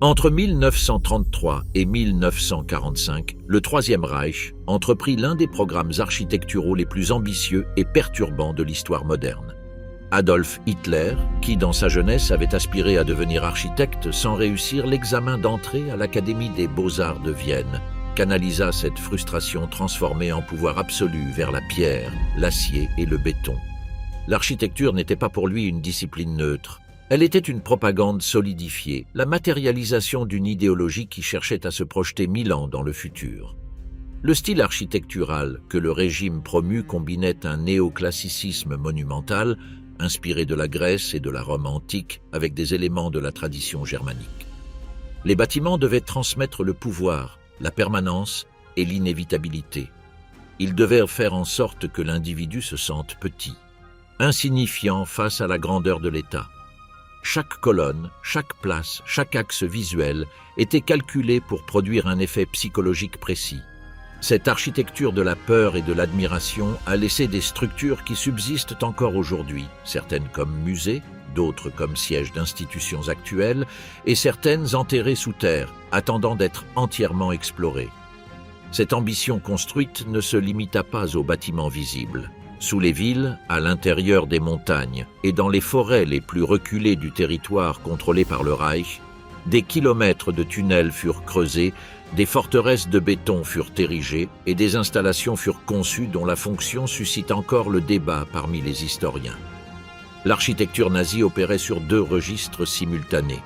Entre 1933 et 1945, le Troisième Reich entreprit l'un des programmes architecturaux les plus ambitieux et perturbants de l'histoire moderne. Adolf Hitler, qui dans sa jeunesse avait aspiré à devenir architecte sans réussir l'examen d'entrée à l'Académie des Beaux-Arts de Vienne, canalisa cette frustration transformée en pouvoir absolu vers la pierre, l'acier et le béton. L'architecture n'était pas pour lui une discipline neutre. Elle était une propagande solidifiée, la matérialisation d'une idéologie qui cherchait à se projeter 1000 ans dans le futur. Le style architectural que le régime promut combinait un néoclassicisme monumental, inspiré de la Grèce et de la Rome antique, avec des éléments de la tradition germanique. Les bâtiments devaient transmettre le pouvoir, la permanence et l'inévitabilité. Ils devaient faire en sorte que l'individu se sente petit, insignifiant face à la grandeur de l'État. Chaque colonne, chaque place, chaque axe visuel était calculé pour produire un effet psychologique précis. Cette architecture de la peur et de l'admiration a laissé des structures qui subsistent encore aujourd'hui, certaines comme musées, d'autres comme sièges d'institutions actuelles, et certaines enterrées sous terre, attendant d'être entièrement explorées. Cette ambition construite ne se limita pas aux bâtiments visibles. Sous les villes, à l'intérieur des montagnes et dans les forêts les plus reculées du territoire contrôlé par le Reich, des kilomètres de tunnels furent creusés, des forteresses de béton furent érigées et des installations furent conçues dont la fonction suscite encore le débat parmi les historiens. L'architecture nazie opérait sur deux registres simultanés,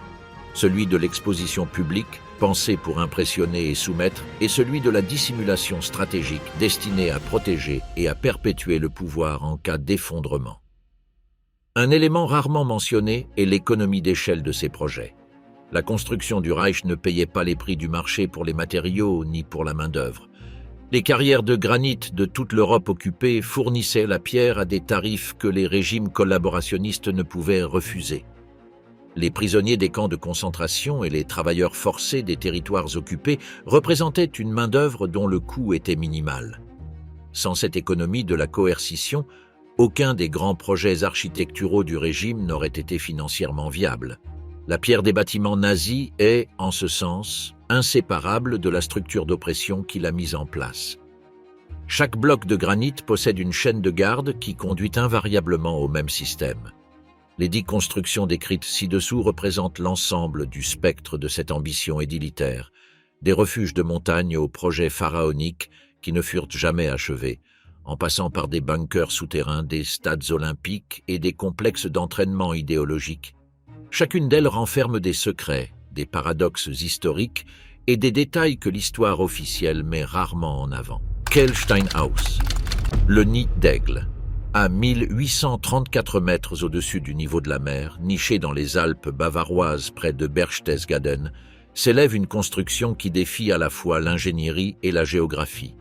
celui de l'exposition publique, pensée pour impressionner et soumettre, et celui de la dissimulation stratégique destinée à protéger et à perpétuer le pouvoir en cas d'effondrement. Un élément rarement mentionné est l'économie d'échelle de ces projets. La construction du Reich ne payait pas les prix du marché pour les matériaux ni pour la main-d'œuvre. Les carrières de granit de toute l'Europe occupée fournissaient la pierre à des tarifs que les régimes collaborationnistes ne pouvaient refuser. Les prisonniers des camps de concentration et les travailleurs forcés des territoires occupés représentaient une main-d'œuvre dont le coût était minimal. Sans cette économie de la coercition, aucun des grands projets architecturaux du régime n'aurait été financièrement viable. La pierre des bâtiments nazis est, en ce sens, inséparable de la structure d'oppression qu'il a mise en place. Chaque bloc de granit possède une chaîne de garde qui conduit invariablement au même système. Les 10 constructions décrites ci-dessous représentent l'ensemble du spectre de cette ambition édilitaire, des refuges de montagne aux projets pharaoniques qui ne furent jamais achevés, en passant par des bunkers souterrains, des stades olympiques et des complexes d'entraînement idéologique. Chacune d'elles renferme des secrets, des paradoxes historiques et des détails que l'histoire officielle met rarement en avant. Kehlsteinhaus, le nid d'aigle. À 1834 mètres au-dessus du niveau de la mer, niché dans les Alpes bavaroises près de Berchtesgaden, s'élève une construction qui défie à la fois l'ingénierie et la géographie.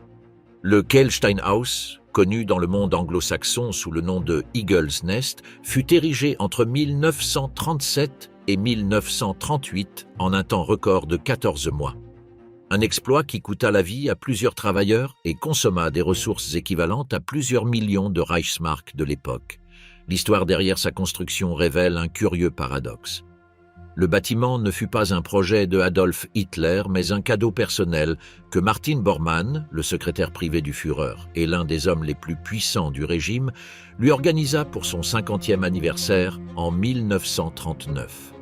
Le Kehlsteinhaus, connu dans le monde anglo-saxon sous le nom de Eagle's Nest, fut érigé entre 1937 et 1938 en un temps record de 14 mois. Un exploit qui coûta la vie à plusieurs travailleurs et consomma des ressources équivalentes à plusieurs millions de Reichsmark de l'époque. L'histoire derrière sa construction révèle un curieux paradoxe. Le bâtiment ne fut pas un projet de Adolf Hitler, mais un cadeau personnel que Martin Bormann, le secrétaire privé du Führer et l'un des hommes les plus puissants du régime, lui organisa pour son 50e anniversaire en 1939.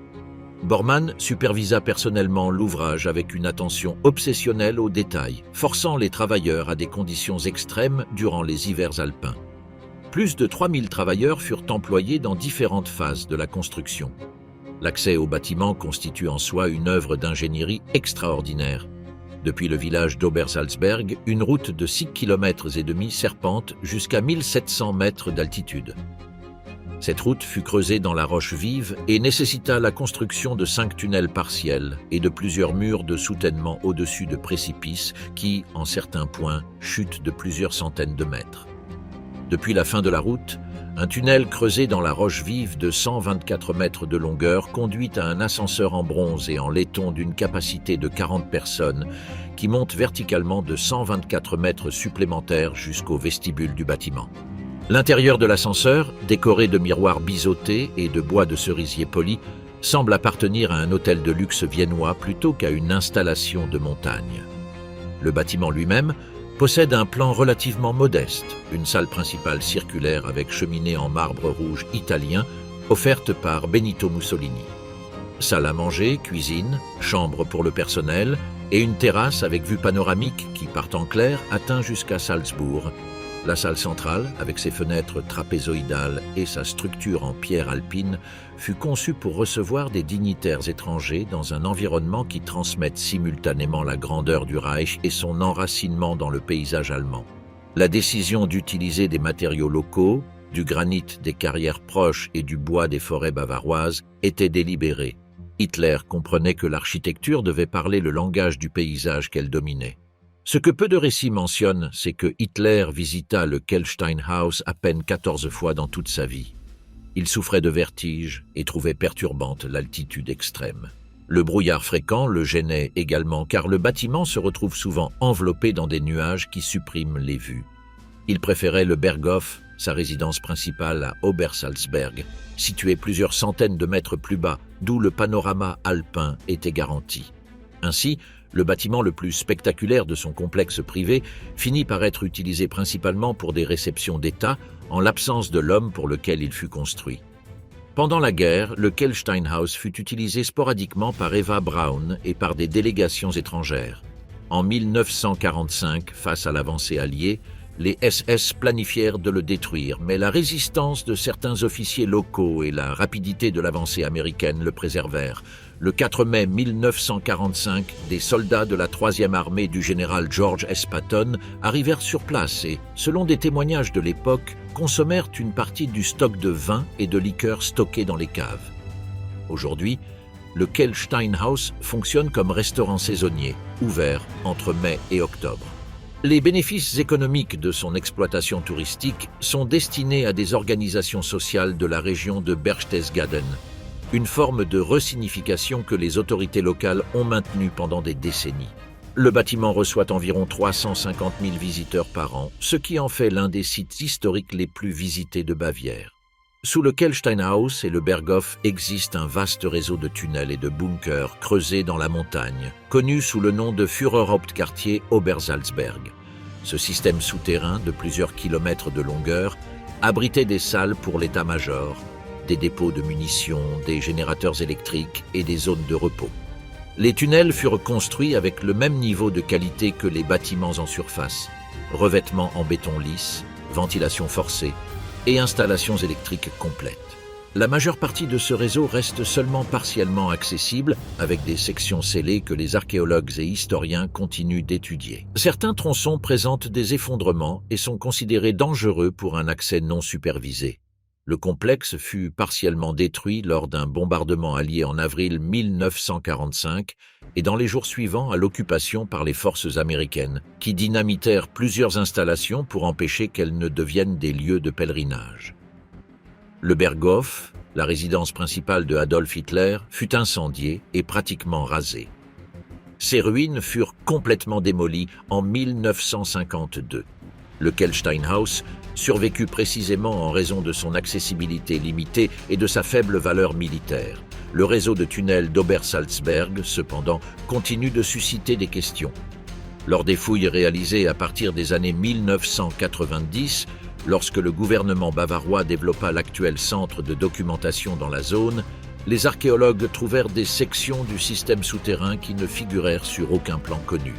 Bormann supervisa personnellement l'ouvrage avec une attention obsessionnelle aux détails, forçant les travailleurs à des conditions extrêmes durant les hivers alpins. Plus de 3000 travailleurs furent employés dans différentes phases de la construction. L'accès au bâtiment constitue en soi une œuvre d'ingénierie extraordinaire. Depuis le village d'Obersalzberg, une route de 6,5 km serpente jusqu'à 1700 mètres d'altitude. Cette route fut creusée dans la roche vive et nécessita la construction de 5 tunnels partiels et de plusieurs murs de soutènement au-dessus de précipices qui, en certains points, chutent de plusieurs centaines de mètres. Depuis la fin de la route, un tunnel creusé dans la roche vive de 124 mètres de longueur conduit à un ascenseur en bronze et en laiton d'une capacité de 40 personnes qui monte verticalement de 124 mètres supplémentaires jusqu'au vestibule du bâtiment. L'intérieur de l'ascenseur, décoré de miroirs biseautés et de bois de cerisier poli, semble appartenir à un hôtel de luxe viennois plutôt qu'à une installation de montagne. Le bâtiment lui-même possède un plan relativement modeste, une salle principale circulaire avec cheminée en marbre rouge italien offerte par Benito Mussolini. Salle à manger, cuisine, chambre pour le personnel et une terrasse avec vue panoramique qui, partant clair, atteint jusqu'à Salzbourg. La salle centrale, avec ses fenêtres trapézoïdales et sa structure en pierre alpine, fut conçue pour recevoir des dignitaires étrangers dans un environnement qui transmette simultanément la grandeur du Reich et son enracinement dans le paysage allemand. La décision d'utiliser des matériaux locaux, du granit des carrières proches et du bois des forêts bavaroises, était délibérée. Hitler comprenait que l'architecture devait parler le langage du paysage qu'elle dominait. Ce que peu de récits mentionnent, c'est que Hitler visita le Kehlsteinhaus à peine 14 fois dans toute sa vie. Il souffrait de vertige et trouvait perturbante l'altitude extrême. Le brouillard fréquent le gênait également car le bâtiment se retrouve souvent enveloppé dans des nuages qui suppriment les vues. Il préférait le Berghof, sa résidence principale à Obersalzberg, située plusieurs centaines de mètres plus bas, d'où le panorama alpin était garanti. Ainsi, le bâtiment le plus spectaculaire de son complexe privé finit par être utilisé principalement pour des réceptions d'État, en l'absence de l'homme pour lequel il fut construit. Pendant la guerre, le Kehlsteinhaus fut utilisé sporadiquement par Eva Braun et par des délégations étrangères. En 1945, face à l'avancée alliée, les SS planifièrent de le détruire, mais la résistance de certains officiers locaux et la rapidité de l'avancée américaine le préservèrent. Le 4 mai 1945, des soldats de la 3e armée du général George S. Patton arrivèrent sur place et, selon des témoignages de l'époque, consommèrent une partie du stock de vin et de liqueurs stockés dans les caves. Aujourd'hui, le Kehlsteinhaus fonctionne comme restaurant saisonnier, ouvert entre mai et octobre. Les bénéfices économiques de son exploitation touristique sont destinés à des organisations sociales de la région de Berchtesgaden, une forme de resignification que les autorités locales ont maintenue pendant des décennies. Le bâtiment reçoit environ 350 000 visiteurs par an, ce qui en fait l'un des sites historiques les plus visités de Bavière. Sous le Kehlsteinhaus et le Berghof existe un vaste réseau de tunnels et de bunkers creusés dans la montagne, connu sous le nom de Führerhauptquartier Obersalzberg. Ce système souterrain de plusieurs kilomètres de longueur abritait des salles pour l'état-major, des dépôts de munitions, des générateurs électriques et des zones de repos. Les tunnels furent construits avec le même niveau de qualité que les bâtiments en surface, revêtement en béton lisse, ventilation forcée et installations électriques complètes. La majeure partie de ce réseau reste seulement partiellement accessible, avec des sections scellées que les archéologues et historiens continuent d'étudier. Certains tronçons présentent des effondrements et sont considérés dangereux pour un accès non supervisé. Le complexe fut partiellement détruit lors d'un bombardement allié en avril 1945 et dans les jours suivants à l'occupation par les forces américaines, qui dynamitèrent plusieurs installations pour empêcher qu'elles ne deviennent des lieux de pèlerinage. Le Berghof, la résidence principale de Adolf Hitler, fut incendié et pratiquement rasé. Ses ruines furent complètement démolies en 1952. Le Kehlsteinhaus survécut précisément en raison de son accessibilité limitée et de sa faible valeur militaire. Le réseau de tunnels d'Obersalzberg, cependant, continue de susciter des questions. Lors des fouilles réalisées à partir des années 1990, lorsque le gouvernement bavarois développa l'actuel centre de documentation dans la zone, les archéologues trouvèrent des sections du système souterrain qui ne figurèrent sur aucun plan connu.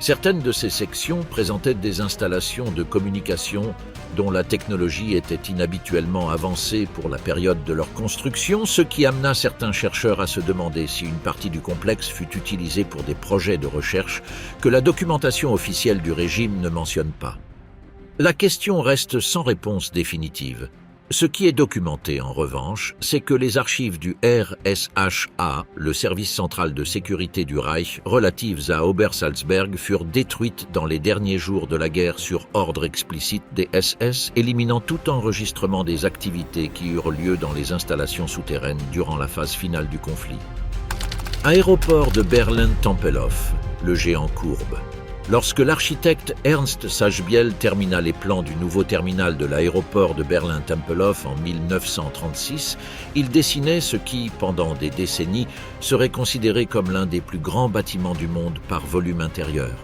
Certaines de ces sections présentaient des installations de communication dont la technologie était inhabituellement avancée pour la période de leur construction, ce qui amena certains chercheurs à se demander si une partie du complexe fut utilisée pour des projets de recherche que la documentation officielle du régime ne mentionne pas. La question reste sans réponse définitive. Ce qui est documenté, en revanche, c'est que les archives du RSHA, le service central de sécurité du Reich, relatives à Obersalzberg, furent détruites dans les derniers jours de la guerre sur ordre explicite des SS, éliminant tout enregistrement des activités qui eurent lieu dans les installations souterraines durant la phase finale du conflit. Aéroport de Berlin-Tempelhof, le géant courbe. Lorsque l'architecte Ernst Sagebiel termina les plans du nouveau terminal de l'aéroport de Berlin-Tempelhof en 1936, il dessinait ce qui, pendant des décennies, serait considéré comme l'un des plus grands bâtiments du monde par volume intérieur.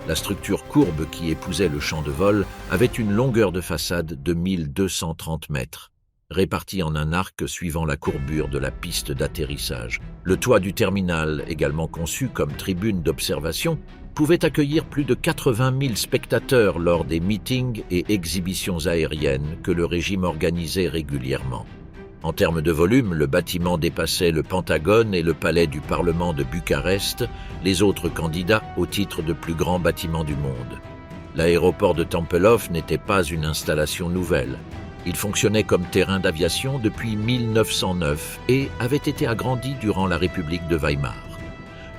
La structure courbe qui épousait le champ de vol avait une longueur de façade de 1230 mètres, répartie en un arc suivant la courbure de la piste d'atterrissage. Le toit du terminal, également conçu comme tribune d'observation, pouvait accueillir plus de 80 000 spectateurs lors des meetings et exhibitions aériennes que le régime organisait régulièrement. En termes de volume, le bâtiment dépassait le Pentagone et le palais du Parlement de Bucarest, les autres candidats au titre de plus grand bâtiment du monde. L'aéroport de Tempelhof n'était pas une installation nouvelle. Il fonctionnait comme terrain d'aviation depuis 1909 et avait été agrandi durant la République de Weimar.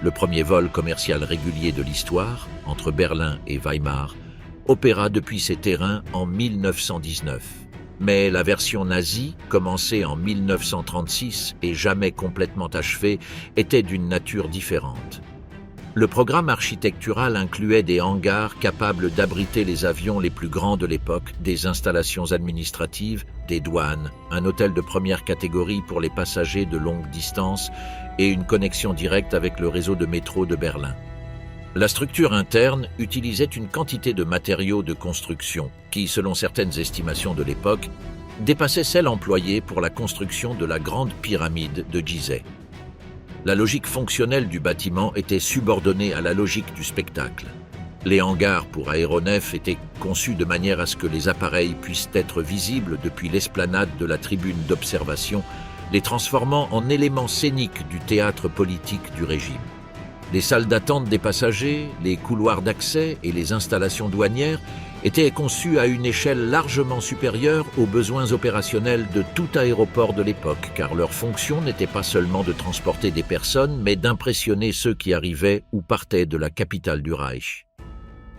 Le premier vol commercial régulier de l'histoire, entre Berlin et Weimar, opéra depuis ces terrains en 1919. Mais la version nazie, commencée en 1936 et jamais complètement achevée, était d'une nature différente. Le programme architectural incluait des hangars capables d'abriter les avions les plus grands de l'époque, des installations administratives, des douanes, un hôtel de première catégorie pour les passagers de longue distance et une connexion directe avec le réseau de métro de Berlin. La structure interne utilisait une quantité de matériaux de construction qui, selon certaines estimations de l'époque, dépassait celle employée pour la construction de la grande pyramide de Gizeh. La logique fonctionnelle du bâtiment était subordonnée à la logique du spectacle. Les hangars pour aéronefs étaient conçus de manière à ce que les appareils puissent être visibles depuis l'esplanade de la tribune d'observation, les transformant en éléments scéniques du théâtre politique du régime. Les salles d'attente des passagers, les couloirs d'accès et les installations douanières étaient conçus à une échelle largement supérieure aux besoins opérationnels de tout aéroport de l'époque, car leur fonction n'était pas seulement de transporter des personnes, mais d'impressionner ceux qui arrivaient ou partaient de la capitale du Reich.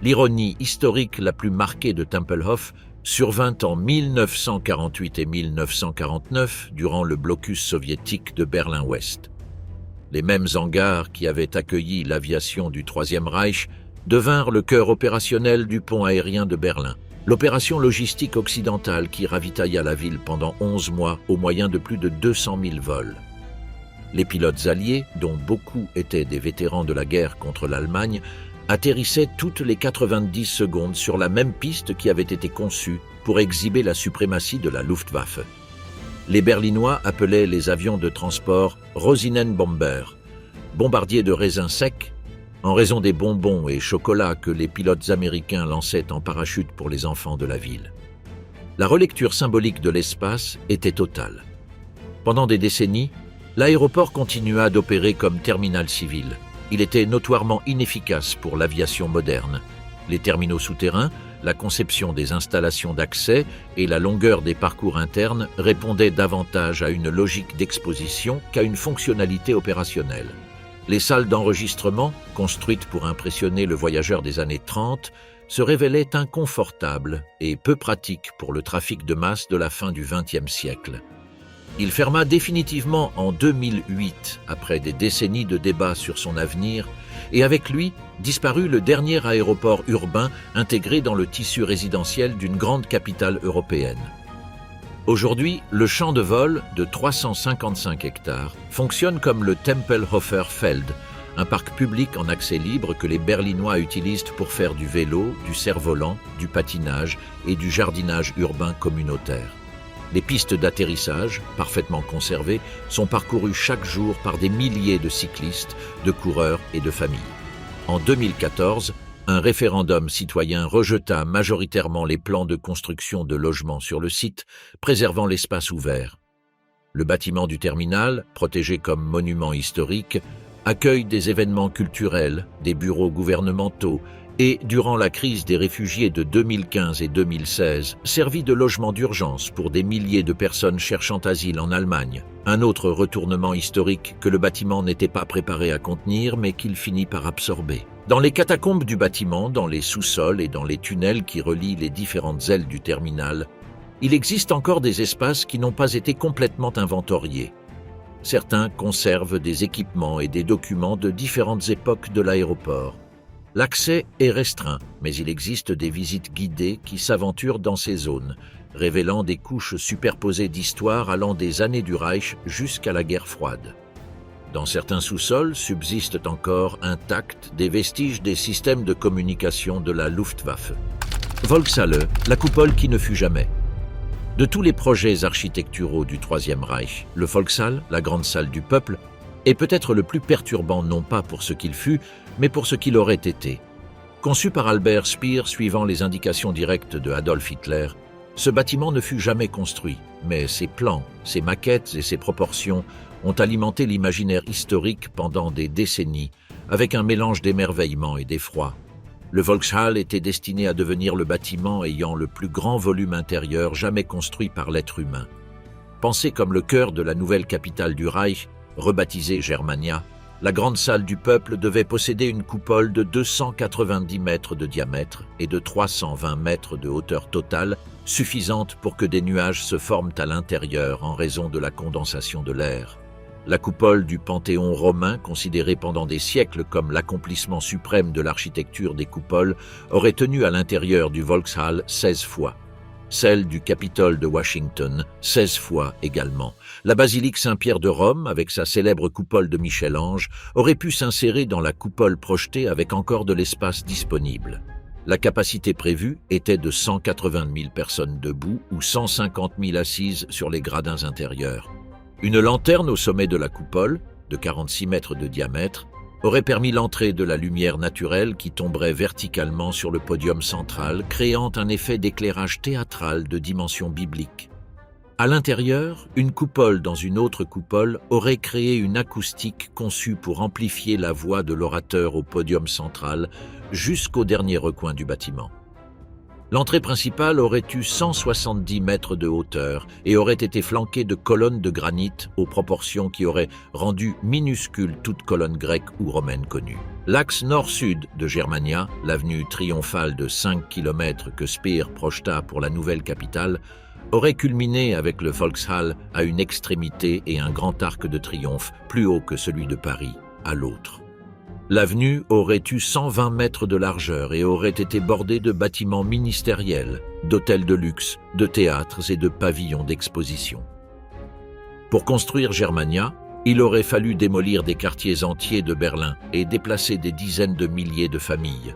L'ironie historique la plus marquée de Tempelhof survint en 1948 et 1949 durant le blocus soviétique de Berlin-Ouest. Les mêmes hangars qui avaient accueilli l'aviation du Troisième Reich devinrent le cœur opérationnel du pont aérien de Berlin, l'opération logistique occidentale qui ravitailla la ville pendant 11 mois au moyen de plus de 200 000 vols. Les pilotes alliés, dont beaucoup étaient des vétérans de la guerre contre l'Allemagne, atterrissaient toutes les 90 secondes sur la même piste qui avait été conçue pour exhiber la suprématie de la Luftwaffe. Les Berlinois appelaient les avions de transport Rosinenbomber, bombardiers de raisins secs, en raison des bonbons et chocolats que les pilotes américains lançaient en parachute pour les enfants de la ville. La relecture symbolique de l'espace était totale. Pendant des décennies, l'aéroport continua d'opérer comme terminal civil. Il était notoirement inefficace pour l'aviation moderne. Les terminaux souterrains, la conception des installations d'accès et la longueur des parcours internes répondaient davantage à une logique d'exposition qu'à une fonctionnalité opérationnelle. Les salles d'enregistrement, construites pour impressionner le voyageur des années 30, se révélaient inconfortables et peu pratiques pour le trafic de masse de la fin du XXe siècle. Il ferma définitivement en 2008, après des décennies de débats sur son avenir, et avec lui disparut le dernier aéroport urbain intégré dans le tissu résidentiel d'une grande capitale européenne. Aujourd'hui, le champ de vol, de 355 hectares, fonctionne comme le Tempelhofer Feld, un parc public en accès libre que les Berlinois utilisent pour faire du vélo, du cerf-volant, du patinage et du jardinage urbain communautaire. Les pistes d'atterrissage, parfaitement conservées, sont parcourues chaque jour par des milliers de cyclistes, de coureurs et de familles. En 2014, un référendum citoyen rejeta majoritairement les plans de construction de logements sur le site, préservant l'espace ouvert. Le bâtiment du terminal, protégé comme monument historique, accueille des événements culturels, des bureaux gouvernementaux et, durant la crise des réfugiés de 2015 et 2016, servit de logement d'urgence pour des milliers de personnes cherchant asile en Allemagne. Un autre retournement historique que le bâtiment n'était pas préparé à contenir, mais qu'il finit par absorber. Dans les catacombes du bâtiment, dans les sous-sols et dans les tunnels qui relient les différentes ailes du terminal, il existe encore des espaces qui n'ont pas été complètement inventoriés. Certains conservent des équipements et des documents de différentes époques de l'aéroport. L'accès est restreint, mais il existe des visites guidées qui s'aventurent dans ces zones, révélant des couches superposées d'histoire allant des années du Reich jusqu'à la guerre froide. Dans certains sous-sols subsistent encore intacts des vestiges des systèmes de communication de la Luftwaffe. Volkshalle, la coupole qui ne fut jamais. De tous les projets architecturaux du Troisième Reich, le Volkshalle, la grande salle du peuple, est peut-être le plus perturbant non pas pour ce qu'il fut, mais pour ce qu'il aurait été. Conçu par Albert Speer suivant les indications directes de Adolf Hitler, ce bâtiment ne fut jamais construit, mais ses plans, ses maquettes et ses proportions ont alimenté l'imaginaire historique pendant des décennies, avec un mélange d'émerveillement et d'effroi. Le Volkshalle était destiné à devenir le bâtiment ayant le plus grand volume intérieur jamais construit par l'être humain. Pensé comme le cœur de la nouvelle capitale du Reich, rebaptisée Germania, la grande salle du peuple devait posséder une coupole de 290 mètres de diamètre et de 320 mètres de hauteur totale, suffisante pour que des nuages se forment à l'intérieur en raison de la condensation de l'air. La coupole du Panthéon romain, considérée pendant des siècles comme l'accomplissement suprême de l'architecture des coupoles, aurait tenu à l'intérieur du Volkshalle 16 fois. Celle du Capitole de Washington, 16 fois également. La basilique Saint-Pierre de Rome, avec sa célèbre coupole de Michel-Ange, aurait pu s'insérer dans la coupole projetée avec encore de l'espace disponible. La capacité prévue était de 180 000 personnes debout ou 150 000 assises sur les gradins intérieurs. Une lanterne au sommet de la coupole, de 46 mètres de diamètre, aurait permis l'entrée de la lumière naturelle qui tomberait verticalement sur le podium central, créant un effet d'éclairage théâtral de dimension biblique. À l'intérieur, une coupole dans une autre coupole aurait créé une acoustique conçue pour amplifier la voix de l'orateur au podium central jusqu'au dernier recoin du bâtiment. L'entrée principale aurait eu 170 mètres de hauteur et aurait été flanquée de colonnes de granit aux proportions qui auraient rendu minuscule toute colonne grecque ou romaine connue. L'axe nord-sud de Germania, l'avenue triomphale de 5 km que Speer projeta pour la nouvelle capitale, aurait culminé avec le Volkshalle à une extrémité et un grand arc de triomphe plus haut que celui de Paris, à l'autre. L'avenue aurait eu 120 mètres de largeur et aurait été bordée de bâtiments ministériels, d'hôtels de luxe, de théâtres et de pavillons d'exposition. Pour construire Germania, il aurait fallu démolir des quartiers entiers de Berlin et déplacer des dizaines de milliers de familles.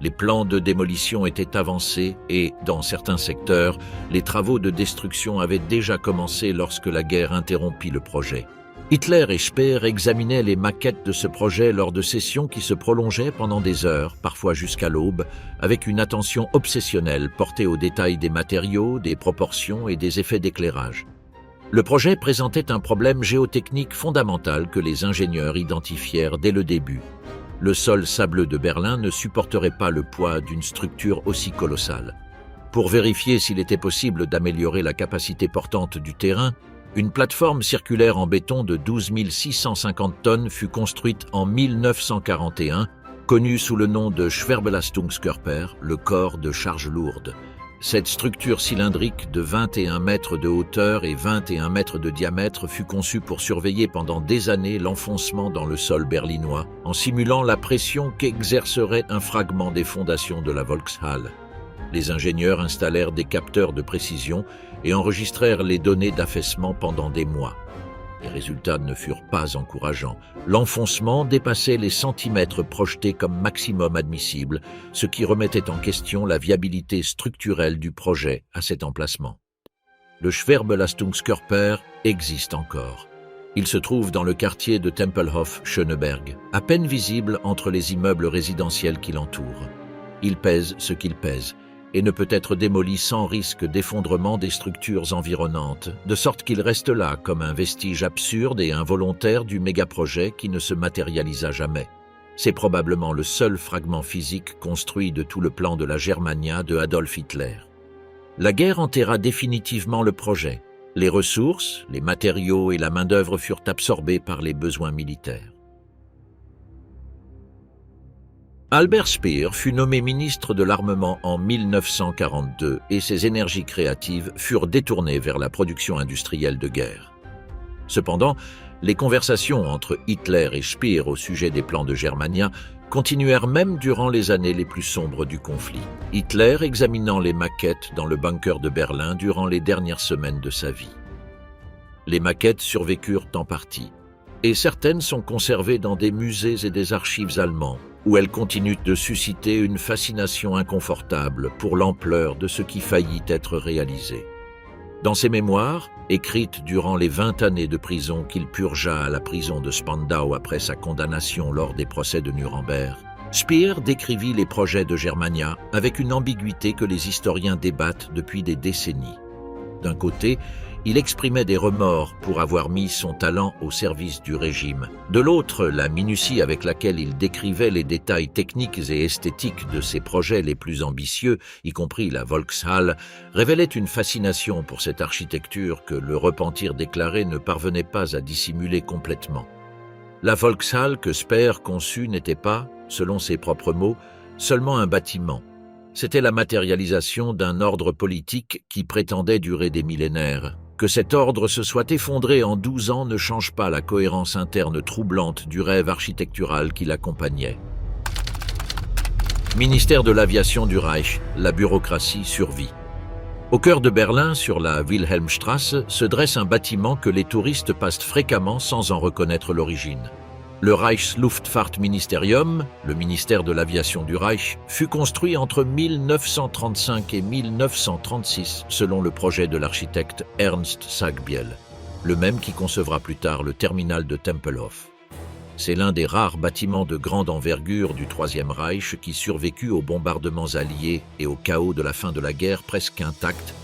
Les plans de démolition étaient avancés et, dans certains secteurs, les travaux de destruction avaient déjà commencé lorsque la guerre interrompit le projet. Hitler et Speer examinaient les maquettes de ce projet lors de sessions qui se prolongeaient pendant des heures, parfois jusqu'à l'aube, avec une attention obsessionnelle portée aux détails des matériaux, des proportions et des effets d'éclairage. Le projet présentait un problème géotechnique fondamental que les ingénieurs identifièrent dès le début. Le sol sableux de Berlin ne supporterait pas le poids d'une structure aussi colossale. Pour vérifier s'il était possible d'améliorer la capacité portante du terrain, une plateforme circulaire en béton de 12 650 tonnes fut construite en 1941, connue sous le nom de Schwerbelastungskörper, le corps de charge lourde. Cette structure cylindrique de 21 mètres de hauteur et 21 mètres de diamètre fut conçue pour surveiller pendant des années l'enfoncement dans le sol berlinois, en simulant la pression qu'exercerait un fragment des fondations de la Volkshalle. Les ingénieurs installèrent des capteurs de précision et enregistrèrent les données d'affaissement pendant des mois. Les résultats ne furent pas encourageants. L'enfoncement dépassait les centimètres projetés comme maximum admissible, ce qui remettait en question la viabilité structurelle du projet à cet emplacement. Le Schwerbelastungskörper existe encore. Il se trouve dans le quartier de Tempelhof-Schöneberg, à peine visible entre les immeubles résidentiels qui l'entourent. Il pèse ce qu'il pèse et ne peut être démoli sans risque d'effondrement des structures environnantes, de sorte qu'il reste là comme un vestige absurde et involontaire du méga-projet qui ne se matérialisa jamais. C'est probablement le seul fragment physique construit de tout le plan de la Germania de Adolf Hitler. La guerre enterra définitivement le projet. Les ressources, les matériaux et la main-d'œuvre furent absorbés par les besoins militaires. Albert Speer fut nommé ministre de l'Armement en 1942 et ses énergies créatives furent détournées vers la production industrielle de guerre. Cependant, les conversations entre Hitler et Speer au sujet des plans de Germania continuèrent même durant les années les plus sombres du conflit, Hitler examinant les maquettes dans le bunker de Berlin durant les dernières semaines de sa vie. Les maquettes survécurent en partie, et certaines sont conservées dans des musées et des archives allemands, où elles continuent de susciter une fascination inconfortable pour l'ampleur de ce qui faillit être réalisé. Dans ses mémoires, écrites durant les 20 années de prison qu'il purgea à la prison de Spandau après sa condamnation lors des procès de Nuremberg, Speer décrivit les projets de Germania avec une ambiguïté que les historiens débattent depuis des décennies. D'un côté, il exprimait des remords pour avoir mis son talent au service du régime. De l'autre, la minutie avec laquelle il décrivait les détails techniques et esthétiques de ses projets les plus ambitieux, y compris la Volkshalle, révélait une fascination pour cette architecture que le repentir déclaré ne parvenait pas à dissimuler complètement. La Volkshalle que Speer conçut n'était pas, selon ses propres mots, seulement un bâtiment. C'était la matérialisation d'un ordre politique qui prétendait durer des millénaires. Que cet ordre se soit effondré en 12 ans ne change pas la cohérence interne troublante du rêve architectural qui l'accompagnait. Ministère de l'aviation du Reich, la bureaucratie survit. Au cœur de Berlin, sur la Wilhelmstrasse, se dresse un bâtiment que les touristes passent fréquemment sans en reconnaître l'origine. Le Reichsluftfahrtministerium, le ministère de l'aviation du Reich, fut construit entre 1935 et 1936 selon le projet de l'architecte Ernst Sagbiel, le même qui concevra plus tard le terminal de Tempelhof. C'est l'un des rares bâtiments de grande envergure du Troisième Reich qui survécut aux bombardements alliés et au chaos de la fin de la guerre presque intact,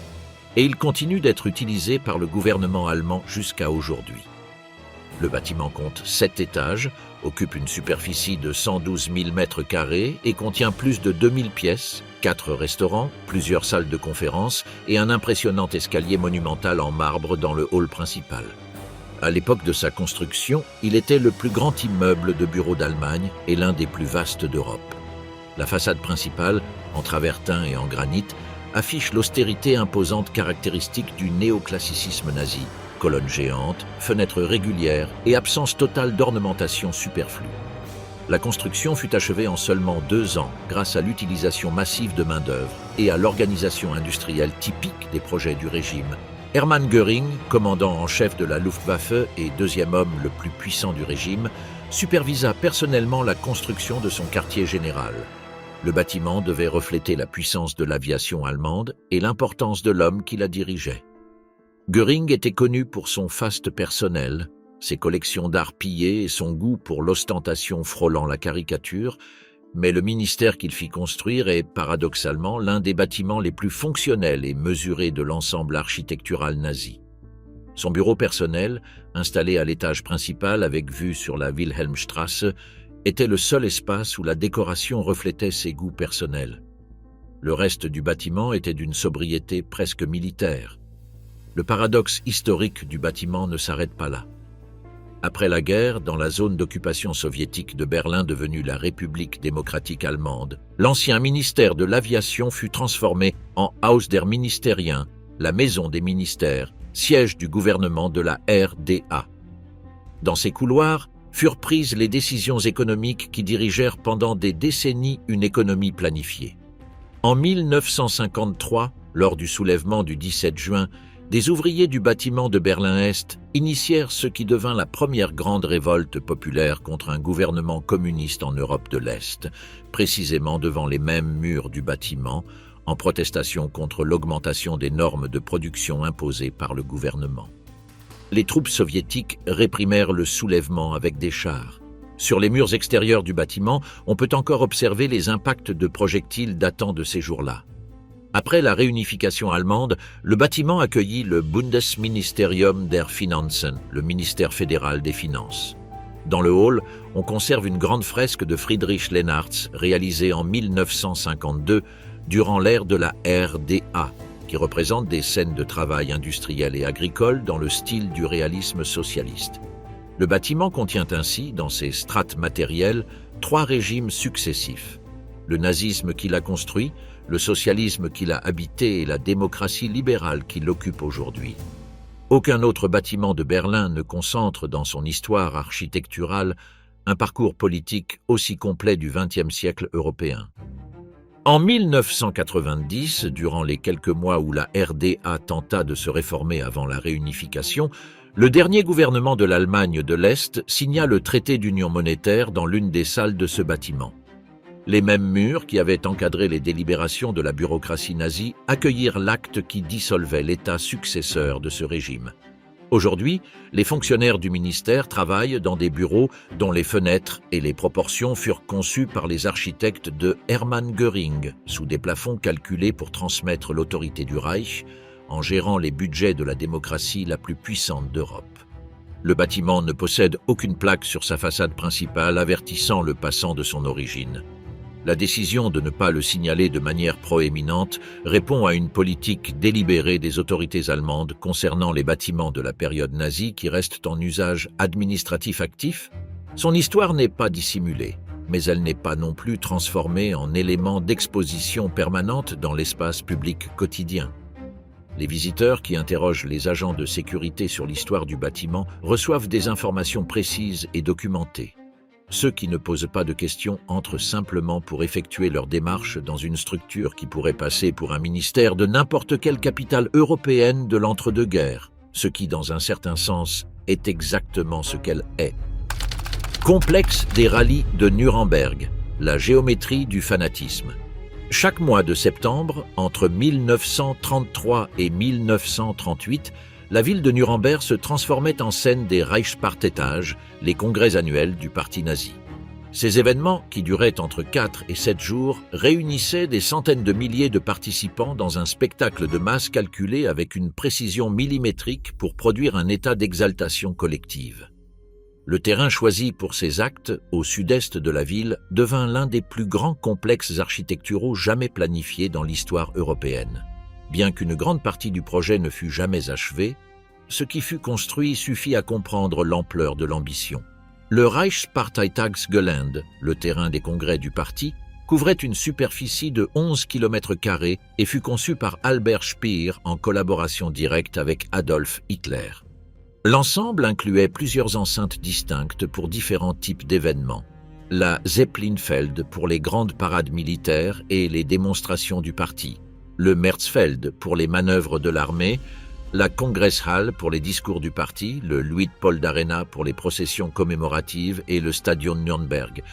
et il continue d'être utilisé par le gouvernement allemand jusqu'à aujourd'hui. Le bâtiment compte 7 étages, occupe une superficie de 112 000 mètres carrés et contient plus de 2000 pièces, 4 restaurants, plusieurs salles de conférence et un impressionnant escalier monumental en marbre dans le hall principal. À l'époque de sa construction, il était le plus grand immeuble de bureaux d'Allemagne et l'un des plus vastes d'Europe. La façade principale, en travertin et en granit, affiche l'austérité imposante caractéristique du néoclassicisme nazi. Colonnes géantes, fenêtres régulières et absence totale d'ornementation superflue. La construction fut achevée en seulement 2 ans grâce à l'utilisation massive de main-d'œuvre et à l'organisation industrielle typique des projets du régime. Hermann Göring, commandant en chef de la Luftwaffe et deuxième homme le plus puissant du régime, supervisa personnellement la construction de son quartier général. Le bâtiment devait refléter la puissance de l'aviation allemande et l'importance de l'homme qui la dirigeait. Göring était connu pour son faste personnel, ses collections d'art pillées et son goût pour l'ostentation frôlant la caricature, mais le ministère qu'il fit construire est, paradoxalement, l'un des bâtiments les plus fonctionnels et mesurés de l'ensemble architectural nazi. Son bureau personnel, installé à l'étage principal avec vue sur la Wilhelmstrasse, était le seul espace où la décoration reflétait ses goûts personnels. Le reste du bâtiment était d'une sobriété presque militaire. Le paradoxe historique du bâtiment ne s'arrête pas là. Après la guerre, dans la zone d'occupation soviétique de Berlin devenue la République démocratique allemande, l'ancien ministère de l'aviation fut transformé en Haus der Ministerien, la maison des ministères, siège du gouvernement de la RDA. Dans ces couloirs furent prises les décisions économiques qui dirigèrent pendant des décennies une économie planifiée. En 1953, lors du soulèvement du 17 juin, des ouvriers du bâtiment de Berlin-Est initièrent ce qui devint la première grande révolte populaire contre un gouvernement communiste en Europe de l'Est, précisément devant les mêmes murs du bâtiment, en protestation contre l'augmentation des normes de production imposées par le gouvernement. Les troupes soviétiques réprimèrent le soulèvement avec des chars. Sur les murs extérieurs du bâtiment, on peut encore observer les impacts de projectiles datant de ces jours-là. Après la réunification allemande, le bâtiment accueillit le Bundesministerium der Finanzen, le ministère fédéral des Finances. Dans le hall, on conserve une grande fresque de Friedrich Lennartz réalisée en 1952 durant l'ère de la RDA, qui représente des scènes de travail industriel et agricole dans le style du réalisme socialiste. Le bâtiment contient ainsi, dans ses strates matérielles, 3 régimes successifs. Le nazisme qui l'a construit, le socialisme qui l'a habité et la démocratie libérale qui l'occupe aujourd'hui. Aucun autre bâtiment de Berlin ne concentre dans son histoire architecturale un parcours politique aussi complet du XXe siècle européen. En 1990, durant les quelques mois où la RDA tenta de se réformer avant la réunification, le dernier gouvernement de l'Allemagne de l'Est signa le traité d'union monétaire dans l'une des salles de ce bâtiment. Les mêmes murs qui avaient encadré les délibérations de la bureaucratie nazie accueillirent l'acte qui dissolvait l'État successeur de ce régime. Aujourd'hui, les fonctionnaires du ministère travaillent dans des bureaux dont les fenêtres et les proportions furent conçues par les architectes de Hermann Göring, sous des plafonds calculés pour transmettre l'autorité du Reich, en gérant les budgets de la démocratie la plus puissante d'Europe. Le bâtiment ne possède aucune plaque sur sa façade principale avertissant le passant de son origine. La décision de ne pas le signaler de manière proéminente répond à une politique délibérée des autorités allemandes concernant les bâtiments de la période nazie qui restent en usage administratif actif. Son histoire n'est pas dissimulée, mais elle n'est pas non plus transformée en élément d'exposition permanente dans l'espace public quotidien. Les visiteurs qui interrogent les agents de sécurité sur l'histoire du bâtiment reçoivent des informations précises et documentées. Ceux qui ne posent pas de questions entrent simplement pour effectuer leur démarche dans une structure qui pourrait passer pour un ministère de n'importe quelle capitale européenne de l'entre-deux-guerres, ce qui, dans un certain sens, est exactement ce qu'elle est. Complexe des rallyes de Nuremberg, la géométrie du fanatisme. Chaque mois de septembre, entre 1933 et 1938, la ville de Nuremberg se transformait en scène des Reichspartetage, les congrès annuels du parti nazi. Ces événements, qui duraient entre 4 et 7 jours, réunissaient des centaines de milliers de participants dans un spectacle de masse calculé avec une précision millimétrique pour produire un état d'exaltation collective. Le terrain choisi pour ces actes, au sud-est de la ville, devint l'un des plus grands complexes architecturaux jamais planifiés dans l'histoire européenne. Bien qu'une grande partie du projet ne fût jamais achevée, ce qui fut construit suffit à comprendre l'ampleur de l'ambition. Le Reichsparteitagsgelände, le terrain des congrès du parti, couvrait une superficie de 11 km² et fut conçu par Albert Speer en collaboration directe avec Adolf Hitler. L'ensemble incluait plusieurs enceintes distinctes pour différents types d'événements. La Zeppelinfeld pour les grandes parades militaires et les démonstrations du parti, le Märzfeld pour les manœuvres de l'armée, la Kongresshalle pour les discours du parti, le Luitpold Arena pour les processions commémoratives et le Stadion Nürnberg,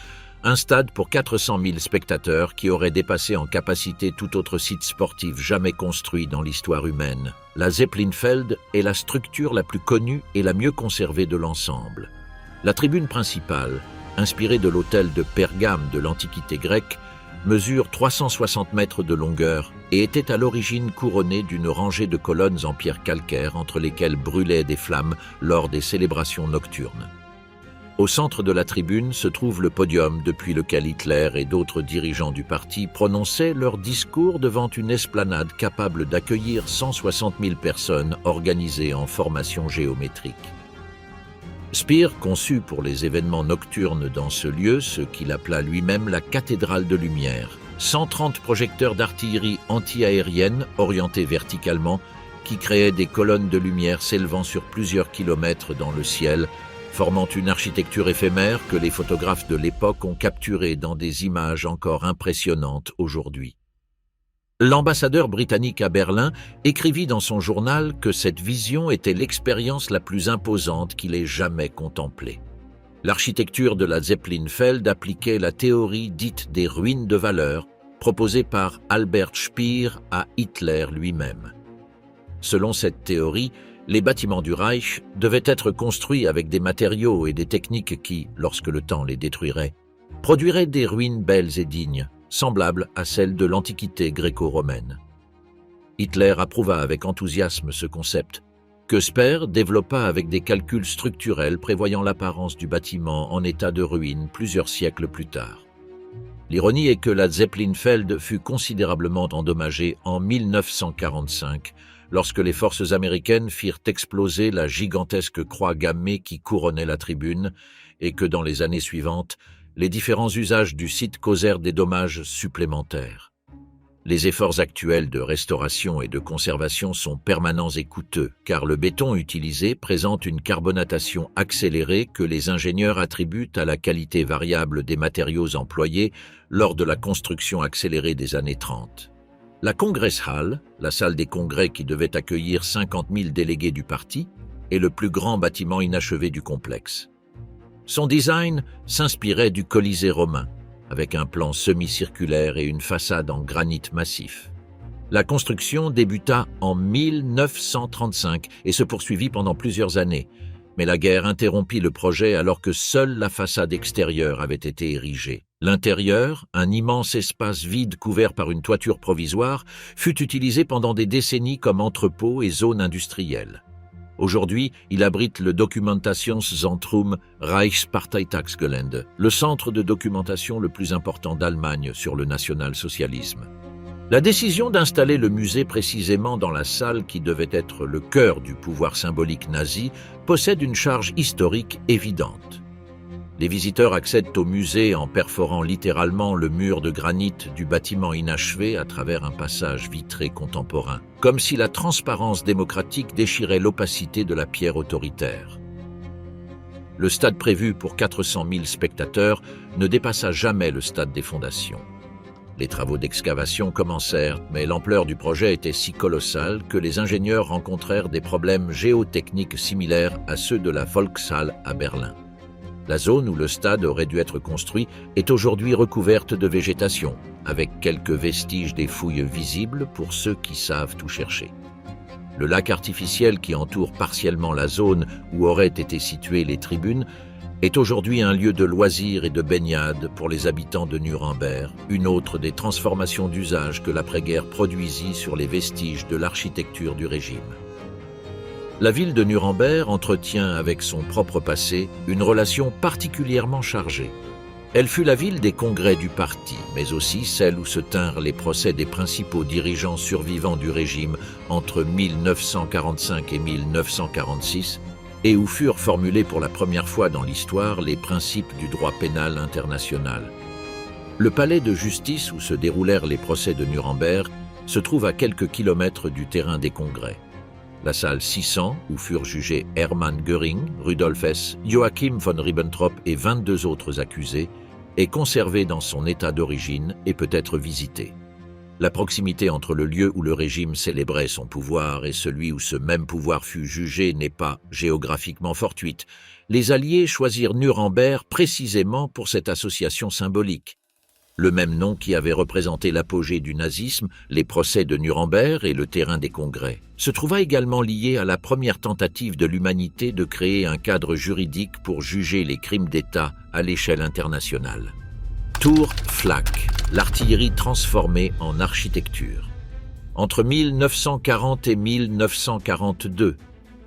un stade pour 400 000 spectateurs qui aurait dépassé en capacité tout autre site sportif jamais construit dans l'histoire humaine. La Zeppelinfeld est la structure la plus connue et la mieux conservée de l'ensemble. La tribune principale, inspirée de l'autel de Pergame de l'Antiquité grecque, mesure 360 mètres de longueur et était à l'origine couronnée d'une rangée de colonnes en pierre calcaire entre lesquelles brûlaient des flammes lors des célébrations nocturnes. Au centre de la tribune se trouve le podium depuis lequel Hitler et d'autres dirigeants du parti prononçaient leurs discours devant une esplanade capable d'accueillir 160 000 personnes organisées en formation géométrique. Speer conçut pour les événements nocturnes dans ce lieu ce qu'il appela lui-même la cathédrale de lumière. 130 projecteurs d'artillerie anti-aérienne orientés verticalement qui créaient des colonnes de lumière s'élevant sur plusieurs kilomètres dans le ciel, formant une architecture éphémère que les photographes de l'époque ont capturée dans des images encore impressionnantes aujourd'hui. L'ambassadeur britannique à Berlin écrivit dans son journal que cette vision était l'expérience la plus imposante qu'il ait jamais contemplée. L'architecture de la Zeppelinfeld appliquait la théorie dite des ruines de valeur, proposée par Albert Speer à Hitler lui-même. Selon cette théorie, les bâtiments du Reich devaient être construits avec des matériaux et des techniques qui, lorsque le temps les détruirait, produiraient des ruines belles et dignes, semblables à celles de l'Antiquité gréco-romaine. Hitler approuva avec enthousiasme ce concept, que Speer développa avec des calculs structurels prévoyant l'apparence du bâtiment en état de ruine plusieurs siècles plus tard. L'ironie est que la Zeppelinfeld fut considérablement endommagée en 1945, lorsque les forces américaines firent exploser la gigantesque croix gammée qui couronnait la tribune, et que dans les années suivantes, les différents usages du site causèrent des dommages supplémentaires. Les efforts actuels de restauration et de conservation sont permanents et coûteux, car le béton utilisé présente une carbonatation accélérée que les ingénieurs attribuent à la qualité variable des matériaux employés lors de la construction accélérée des années 30. La Congress Hall, la salle des congrès qui devait accueillir 50 000 délégués du parti, est le plus grand bâtiment inachevé du complexe. Son design s'inspirait du Colisée romain, avec un plan semi-circulaire et une façade en granit massif. La construction débuta en 1935 et se poursuivit pendant plusieurs années, mais la guerre interrompit le projet alors que seule la façade extérieure avait été érigée. L'intérieur, un immense espace vide couvert par une toiture provisoire, fut utilisé pendant des décennies comme entrepôt et zone industrielle. Aujourd'hui, il abrite le Dokumentationszentrum Reichsparteitagsgelände, le centre de documentation le plus important d'Allemagne sur le national-socialisme. La décision d'installer le musée précisément dans la salle qui devait être le cœur du pouvoir symbolique nazi possède une charge historique évidente. Les visiteurs accèdent au musée en perforant littéralement le mur de granit du bâtiment inachevé à travers un passage vitré contemporain, comme si la transparence démocratique déchirait l'opacité de la pierre autoritaire. Le stade prévu pour 400 000 spectateurs ne dépassa jamais le stade des fondations. Les travaux d'excavation commencèrent, mais l'ampleur du projet était si colossale que les ingénieurs rencontrèrent des problèmes géotechniques similaires à ceux de la Volkshalle à Berlin. La zone où le stade aurait dû être construit est aujourd'hui recouverte de végétation, avec quelques vestiges des fouilles visibles pour ceux qui savent où chercher. Le lac artificiel qui entoure partiellement la zone où auraient été situées les tribunes est aujourd'hui un lieu de loisirs et de baignade pour les habitants de Nuremberg, une autre des transformations d'usage que l'après-guerre produisit sur les vestiges de l'architecture du régime. La ville de Nuremberg entretient avec son propre passé une relation particulièrement chargée. Elle fut la ville des congrès du parti, mais aussi celle où se tinrent les procès des principaux dirigeants survivants du régime entre 1945 et 1946, et où furent formulés pour la première fois dans l'histoire les principes du droit pénal international. Le palais de justice où se déroulèrent les procès de Nuremberg se trouve à quelques kilomètres du terrain des congrès. La salle 600, où furent jugés Hermann Göring, Rudolf Hess, Joachim von Ribbentrop et 22 autres accusés, est conservée dans son état d'origine et peut être visitée. La proximité entre le lieu où le régime célébrait son pouvoir et celui où ce même pouvoir fut jugé n'est pas géographiquement fortuite. Les Alliés choisirent Nuremberg précisément pour cette association symbolique. Le même nom qui avait représenté l'apogée du nazisme, les procès de Nuremberg et le terrain des congrès, se trouva également lié à la première tentative de l'humanité de créer un cadre juridique pour juger les crimes d'État à l'échelle internationale. Tour Flak, l'artillerie transformée en architecture. Entre 1940 et 1942,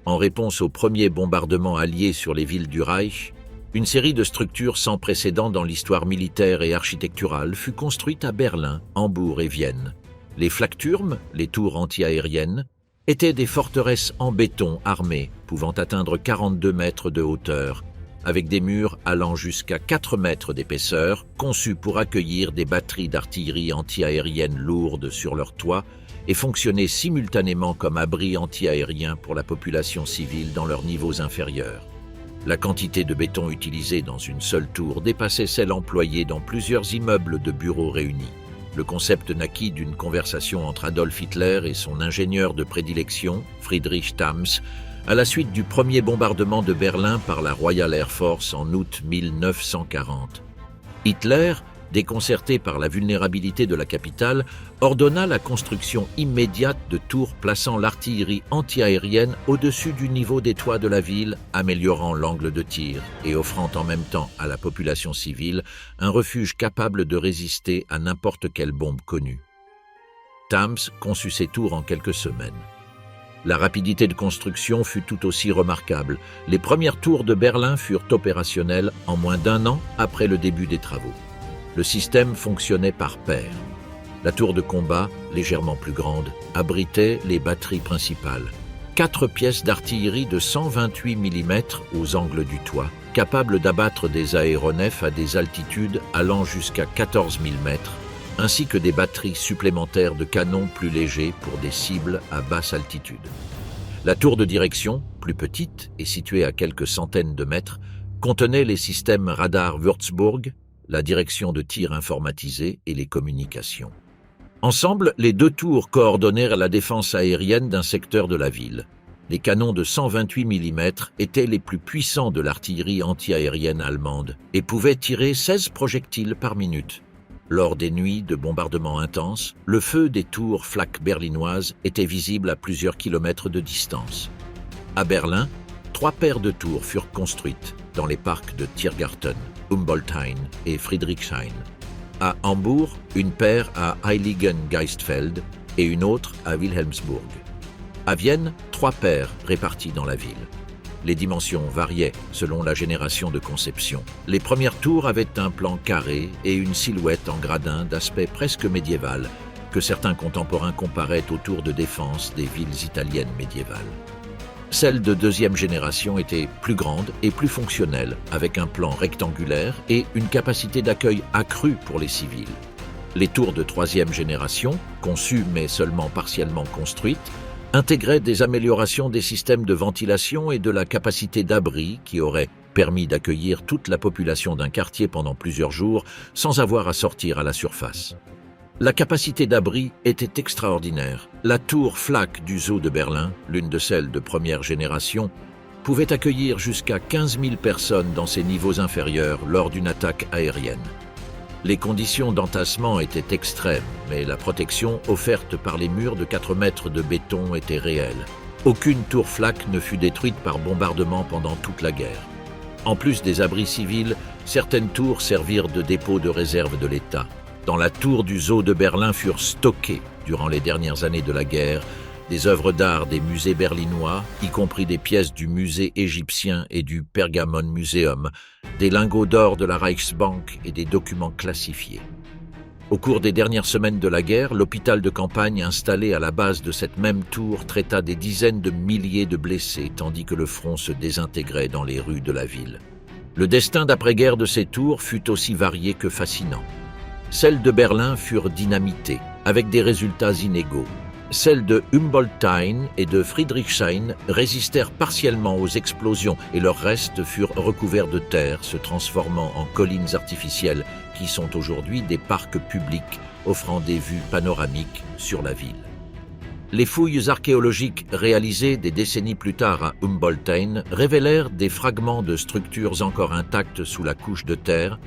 en réponse aux premiers bombardements alliés sur les villes du Reich, une série de structures sans précédent dans l'histoire militaire et architecturale fut construite à Berlin, Hambourg et Vienne. Les Flakturme, les tours anti-aériennes, étaient des forteresses en béton armées, pouvant atteindre 42 mètres de hauteur, avec des murs allant jusqu'à 4 mètres d'épaisseur, conçus pour accueillir des batteries d'artillerie anti-aérienne lourdes sur leur toit et fonctionner simultanément comme abris anti-aériens pour la population civile dans leurs niveaux inférieurs. La quantité de béton utilisée dans une seule tour dépassait celle employée dans plusieurs immeubles de bureaux réunis. Le concept naquit d'une conversation entre Adolf Hitler et son ingénieur de prédilection, Friedrich Thams, à la suite du premier bombardement de Berlin par la Royal Air Force en août 1940. Hitler, déconcerté par la vulnérabilité de la capitale, ordonna la construction immédiate de tours plaçant l'artillerie anti-aérienne au-dessus du niveau des toits de la ville, améliorant l'angle de tir et offrant en même temps à la population civile un refuge capable de résister à n'importe quelle bombe connue. Thams conçut ces tours en quelques semaines. La rapidité de construction fut tout aussi remarquable. Les premières tours de Berlin furent opérationnelles en moins d'1 an après le début des travaux. Le système fonctionnait par paires. La tour de combat, légèrement plus grande, abritait les batteries principales. 4 pièces d'artillerie de 128 mm aux angles du toit, capables d'abattre des aéronefs à des altitudes allant jusqu'à 14 000 mètres, ainsi que des batteries supplémentaires de canons plus légers pour des cibles à basse altitude. La tour de direction, plus petite et située à quelques centaines de mètres, contenait les systèmes radar Würzburg, la direction de tir informatisée et les communications. Ensemble, les deux tours coordonnèrent la défense aérienne d'un secteur de la ville. Les canons de 128 mm étaient les plus puissants de l'artillerie antiaérienne allemande et pouvaient tirer 16 projectiles par minute. Lors des nuits de bombardements intenses, le feu des tours Flak berlinoises était visible à plusieurs kilomètres de distance. À Berlin, 3 paires de tours furent construites dans les parcs de Tiergarten, Humboldthain et Friedrichshain. À Hambourg, une paire à Heiligengeistfeld et une autre à Wilhelmsburg. À Vienne, 3 paires réparties dans la ville. Les dimensions variaient selon la génération de conception. Les premières tours avaient un plan carré et une silhouette en gradin d'aspect presque médiéval, que certains contemporains comparaient aux tours de défense des villes italiennes médiévales. Celles de deuxième génération étaient plus grandes et plus fonctionnelles, avec un plan rectangulaire et une capacité d'accueil accrue pour les civils. Les tours de troisième génération, conçues mais seulement partiellement construites, intégraient des améliorations des systèmes de ventilation et de la capacité d'abri qui auraient permis d'accueillir toute la population d'un quartier pendant plusieurs jours sans avoir à sortir à la surface. La capacité d'abri était extraordinaire. La tour Flak du Zoo de Berlin, l'une de celles de première génération, pouvait accueillir jusqu'à 15 000 personnes dans ses niveaux inférieurs lors d'une attaque aérienne. Les conditions d'entassement étaient extrêmes, mais la protection offerte par les murs de 4 mètres de béton était réelle. Aucune tour Flak ne fut détruite par bombardement pendant toute la guerre. En plus des abris civils, certaines tours servirent de dépôt de réserve de l'État. Dans la tour du Zoo de Berlin furent stockées, durant les dernières années de la guerre, des œuvres d'art des musées berlinois, y compris des pièces du musée égyptien et du Pergamon Museum, des lingots d'or de la Reichsbank et des documents classifiés. Au cours des dernières semaines de la guerre, l'hôpital de campagne installé à la base de cette même tour traita des dizaines de milliers de blessés, tandis que le front se désintégrait dans les rues de la ville. Le destin d'après-guerre de ces tours fut aussi varié que fascinant. Celles de Berlin furent dynamitées, avec des résultats inégaux. Celles de Humboldthain et de Friedrichshain résistèrent partiellement aux explosions et leurs restes furent recouverts de terre, se transformant en collines artificielles qui sont aujourd'hui des parcs publics offrant des vues panoramiques sur la ville. Les fouilles archéologiques réalisées des décennies plus tard à Humboldthain révélèrent des fragments de structures encore intactes sous la couche de terre,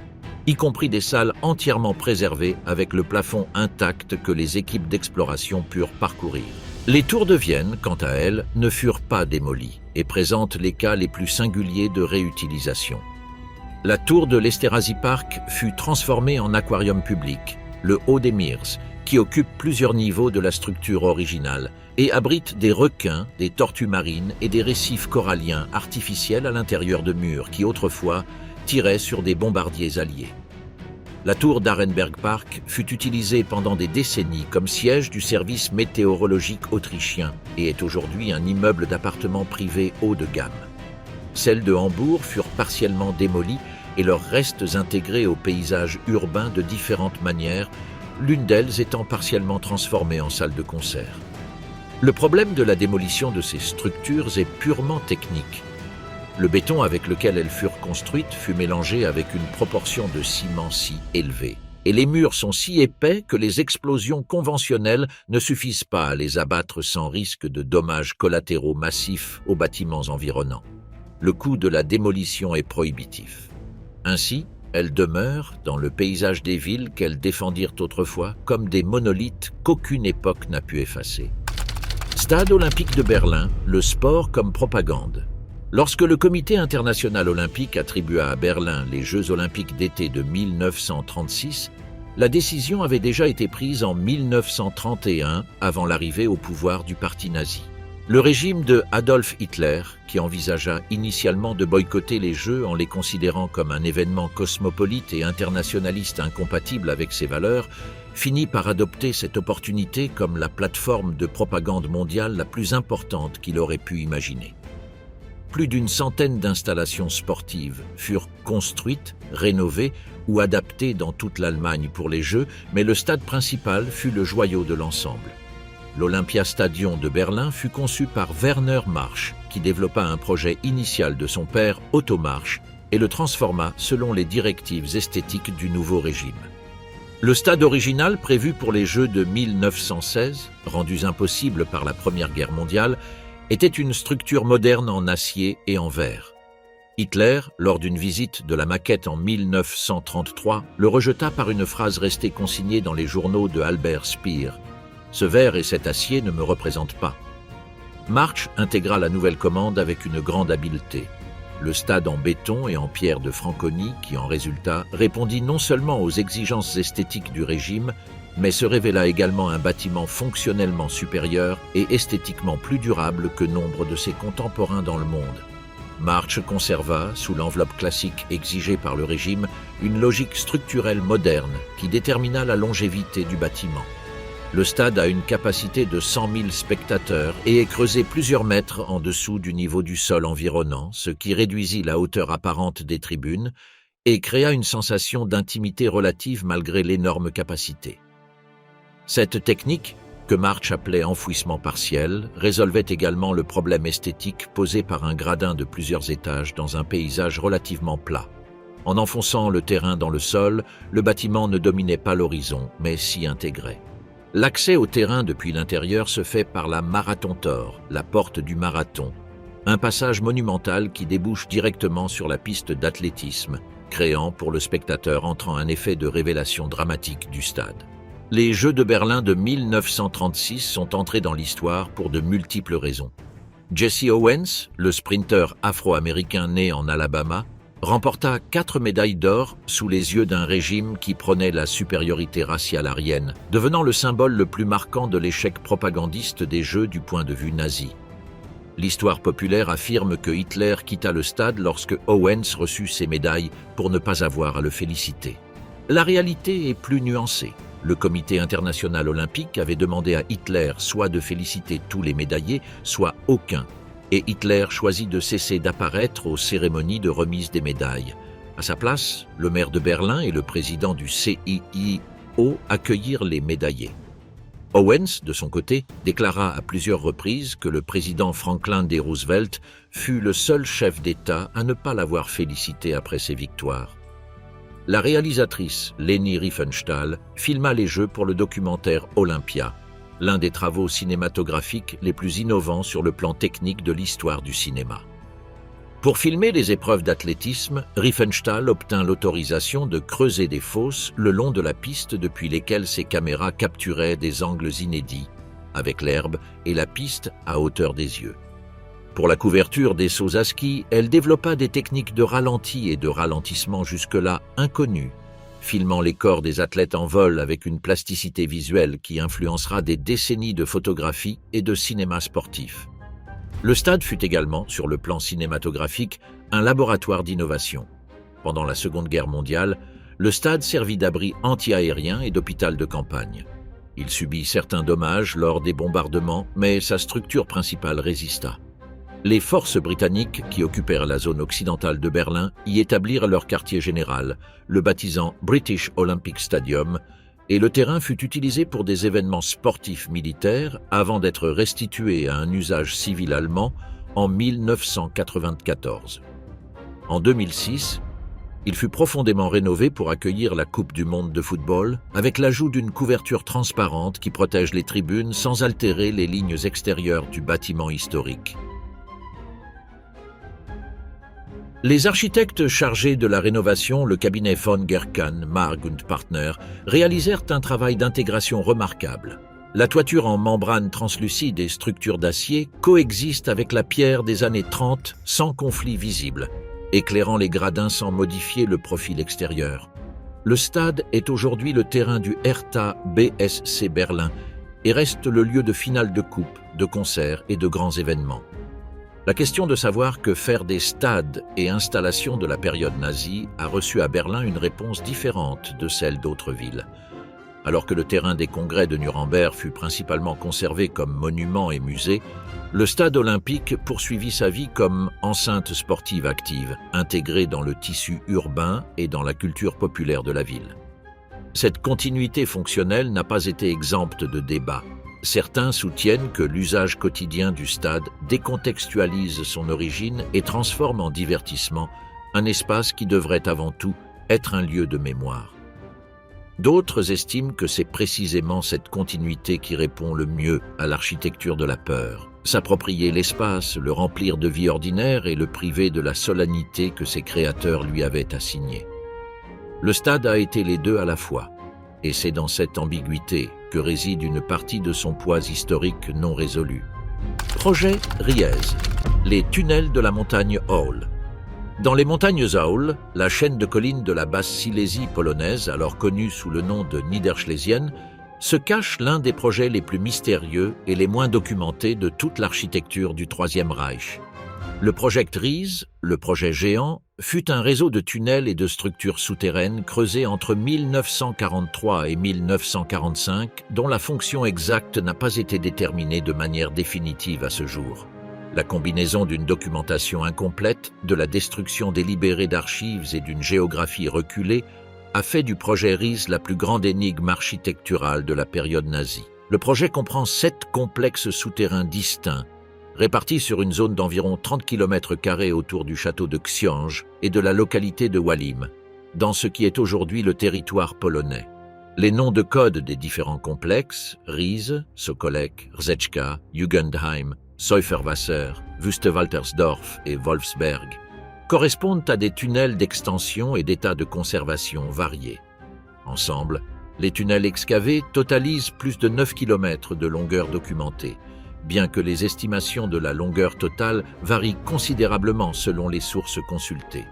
y compris des salles entièrement préservées avec le plafond intact que les équipes d'exploration purent parcourir. Les tours de Vienne, quant à elles, ne furent pas démolies et présentent les cas les plus singuliers de réutilisation. La tour de l'Esterhazy Park fut transformée en aquarium public, le Haut des Meers, qui occupe plusieurs niveaux de la structure originale et abrite des requins, des tortues marines et des récifs coralliens artificiels à l'intérieur de murs qui autrefois tiraient sur des bombardiers alliés. La tour d'Arenberg Park fut utilisée pendant des décennies comme siège du service météorologique autrichien et est aujourd'hui un immeuble d'appartements privés haut de gamme. Celles de Hambourg furent partiellement démolies et leurs restes intégrés au paysage urbain de différentes manières, l'une d'elles étant partiellement transformée en salle de concert. Le problème de la démolition de ces structures est purement technique. Le béton avec lequel elles furent construites fut mélangé avec une proportion de ciment si élevée. Et les murs sont si épais que les explosions conventionnelles ne suffisent pas à les abattre sans risque de dommages collatéraux massifs aux bâtiments environnants. Le coût de la démolition est prohibitif. Ainsi, elles demeurent, dans le paysage des villes qu'elles défendirent autrefois, comme des monolithes qu'aucune époque n'a pu effacer. Stade olympique de Berlin, le sport comme propagande. Lorsque le Comité international olympique attribua à Berlin les Jeux olympiques d'été de 1936, la décision avait déjà été prise en 1931, avant l'arrivée au pouvoir du parti nazi. Le régime de Adolf Hitler, qui envisagea initialement de boycotter les Jeux en les considérant comme un événement cosmopolite et internationaliste incompatible avec ses valeurs, finit par adopter cette opportunité comme la plateforme de propagande mondiale la plus importante qu'il aurait pu imaginer. Plus d'une centaine d'installations sportives furent construites, rénovées ou adaptées dans toute l'Allemagne pour les Jeux, mais le stade principal fut le joyau de l'ensemble. L'Olympiastadion de Berlin fut conçu par Werner Marsch, qui développa un projet initial de son père, Otto Marsch, et le transforma selon les directives esthétiques du nouveau régime. Le stade original prévu pour les Jeux de 1916, rendus impossibles par la Première Guerre mondiale, était une structure moderne en acier et en verre. Hitler, lors d'une visite de la maquette en 1933, le rejeta par une phrase restée consignée dans les journaux de Albert Speer. « Ce verre et cet acier ne me représentent pas ». Marsch intégra la nouvelle commande avec une grande habileté. Le stade en béton et en pierre de Franconie, qui en résulta, répondit non seulement aux exigences esthétiques du régime, mais se révéla également un bâtiment fonctionnellement supérieur et esthétiquement plus durable que nombre de ses contemporains dans le monde. Marsch conserva, sous l'enveloppe classique exigée par le régime, une logique structurelle moderne qui détermina la longévité du bâtiment. Le stade a une capacité de 100 000 spectateurs et est creusé plusieurs mètres en dessous du niveau du sol environnant, ce qui réduisit la hauteur apparente des tribunes et créa une sensation d'intimité relative malgré l'énorme capacité. Cette technique, que Marsch appelait enfouissement partiel, résolvait également le problème esthétique posé par un gradin de plusieurs étages dans un paysage relativement plat. En enfonçant le terrain dans le sol, le bâtiment ne dominait pas l'horizon, mais s'y intégrait. L'accès au terrain depuis l'intérieur se fait par la Marathontor, la porte du marathon, un passage monumental qui débouche directement sur la piste d'athlétisme, créant pour le spectateur entrant un effet de révélation dramatique du stade. Les Jeux de Berlin de 1936 sont entrés dans l'histoire pour de multiples raisons. Jesse Owens, le sprinter afro-américain né en Alabama, remporta 4 médailles d'or sous les yeux d'un régime qui prônait la supériorité raciale aryenne, devenant le symbole le plus marquant de l'échec propagandiste des Jeux du point de vue nazi. L'histoire populaire affirme que Hitler quitta le stade lorsque Owens reçut ses médailles pour ne pas avoir à le féliciter. La réalité est plus nuancée. Le Comité international olympique avait demandé à Hitler soit de féliciter tous les médaillés, soit aucun, et Hitler choisit de cesser d'apparaître aux cérémonies de remise des médailles. À sa place, le maire de Berlin et le président du CIIO accueillirent les médaillés. Owens, de son côté, déclara à plusieurs reprises que le président Franklin D. Roosevelt fut le seul chef d'État à ne pas l'avoir félicité après ses victoires. La réalisatrice Leni Riefenstahl filma les Jeux pour le documentaire Olympia, l'un des travaux cinématographiques les plus innovants sur le plan technique de l'histoire du cinéma. Pour filmer les épreuves d'athlétisme, Riefenstahl obtint l'autorisation de creuser des fosses le long de la piste depuis lesquelles ses caméras capturaient des angles inédits, avec l'herbe et la piste à hauteur des yeux. Pour la couverture des sauts à ski, elle développa des techniques de ralenti et de ralentissement jusque-là inconnues, filmant les corps des athlètes en vol avec une plasticité visuelle qui influencera des décennies de photographie et de cinéma sportif. Le stade fut également, sur le plan cinématographique, un laboratoire d'innovation. Pendant la Seconde Guerre mondiale, le stade servit d'abri anti-aérien et d'hôpital de campagne. Il subit certains dommages lors des bombardements, mais sa structure principale résista. Les forces britanniques qui occupèrent la zone occidentale de Berlin y établirent leur quartier général, le baptisant British Olympic Stadium, et le terrain fut utilisé pour des événements sportifs militaires avant d'être restitué à un usage civil allemand en 1994. En 2006, il fut profondément rénové pour accueillir la Coupe du monde de football, avec l'ajout d'une couverture transparente qui protège les tribunes sans altérer les lignes extérieures du bâtiment historique. Les architectes chargés de la rénovation, le cabinet von Gerkan, Marg & Partner, réalisèrent un travail d'intégration remarquable. La toiture en membrane translucide et structure d'acier coexiste avec la pierre des années 30 sans conflit visible, éclairant les gradins sans modifier le profil extérieur. Le stade est aujourd'hui le terrain du Hertha BSC Berlin et reste le lieu de finale de coupe, de concerts et de grands événements. La question de savoir que faire des stades et installations de la période nazie a reçu à Berlin une réponse différente de celle d'autres villes. Alors que le terrain des congrès de Nuremberg fut principalement conservé comme monument et musée, le stade olympique poursuivit sa vie comme enceinte sportive active, intégrée dans le tissu urbain et dans la culture populaire de la ville. Cette continuité fonctionnelle n'a pas été exempte de débats. Certains soutiennent que l'usage quotidien du stade décontextualise son origine et transforme en divertissement un espace qui devrait avant tout être un lieu de mémoire. D'autres estiment que c'est précisément cette continuité qui répond le mieux à l'architecture de la peur. S'approprier l'espace, le remplir de vie ordinaire et le priver de la solennité que ses créateurs lui avaient assignée. Le stade a été les deux à la fois, et c'est dans cette ambiguïté que réside une partie de son poids historique non résolu. Projet Riez, les tunnels de la montagne Aul. Dans les montagnes Aul, la chaîne de collines de la Basse-Silésie polonaise, alors connue sous le nom de Niederschlesien, se cache l'un des projets les plus mystérieux et les moins documentés de toute l'architecture du Troisième Reich. Le Project Riez, le projet géant, fut un réseau de tunnels et de structures souterraines creusés entre 1943 et 1945, dont la fonction exacte n'a pas été déterminée de manière définitive à ce jour. La combinaison d'une documentation incomplète, de la destruction délibérée d'archives et d'une géographie reculée a fait du projet Riez la plus grande énigme architecturale de la période nazie. Le projet comprend 7 complexes souterrains distincts, répartis sur une zone d'environ 30 km² autour du château de Książ et de la localité de Walim, dans ce qui est aujourd'hui le territoire polonais. Les noms de code des différents complexes, Riez, Sokolek, Rzeczka, Jugendheim, Seuferwasser, Wüstewaltersdorf et Wolfsberg, correspondent à des tunnels d'extension et d'état de conservation variés. Ensemble, les tunnels excavés totalisent plus de 9 km de longueur documentée, bien que les estimations de la longueur totale varient considérablement selon les sources consultées.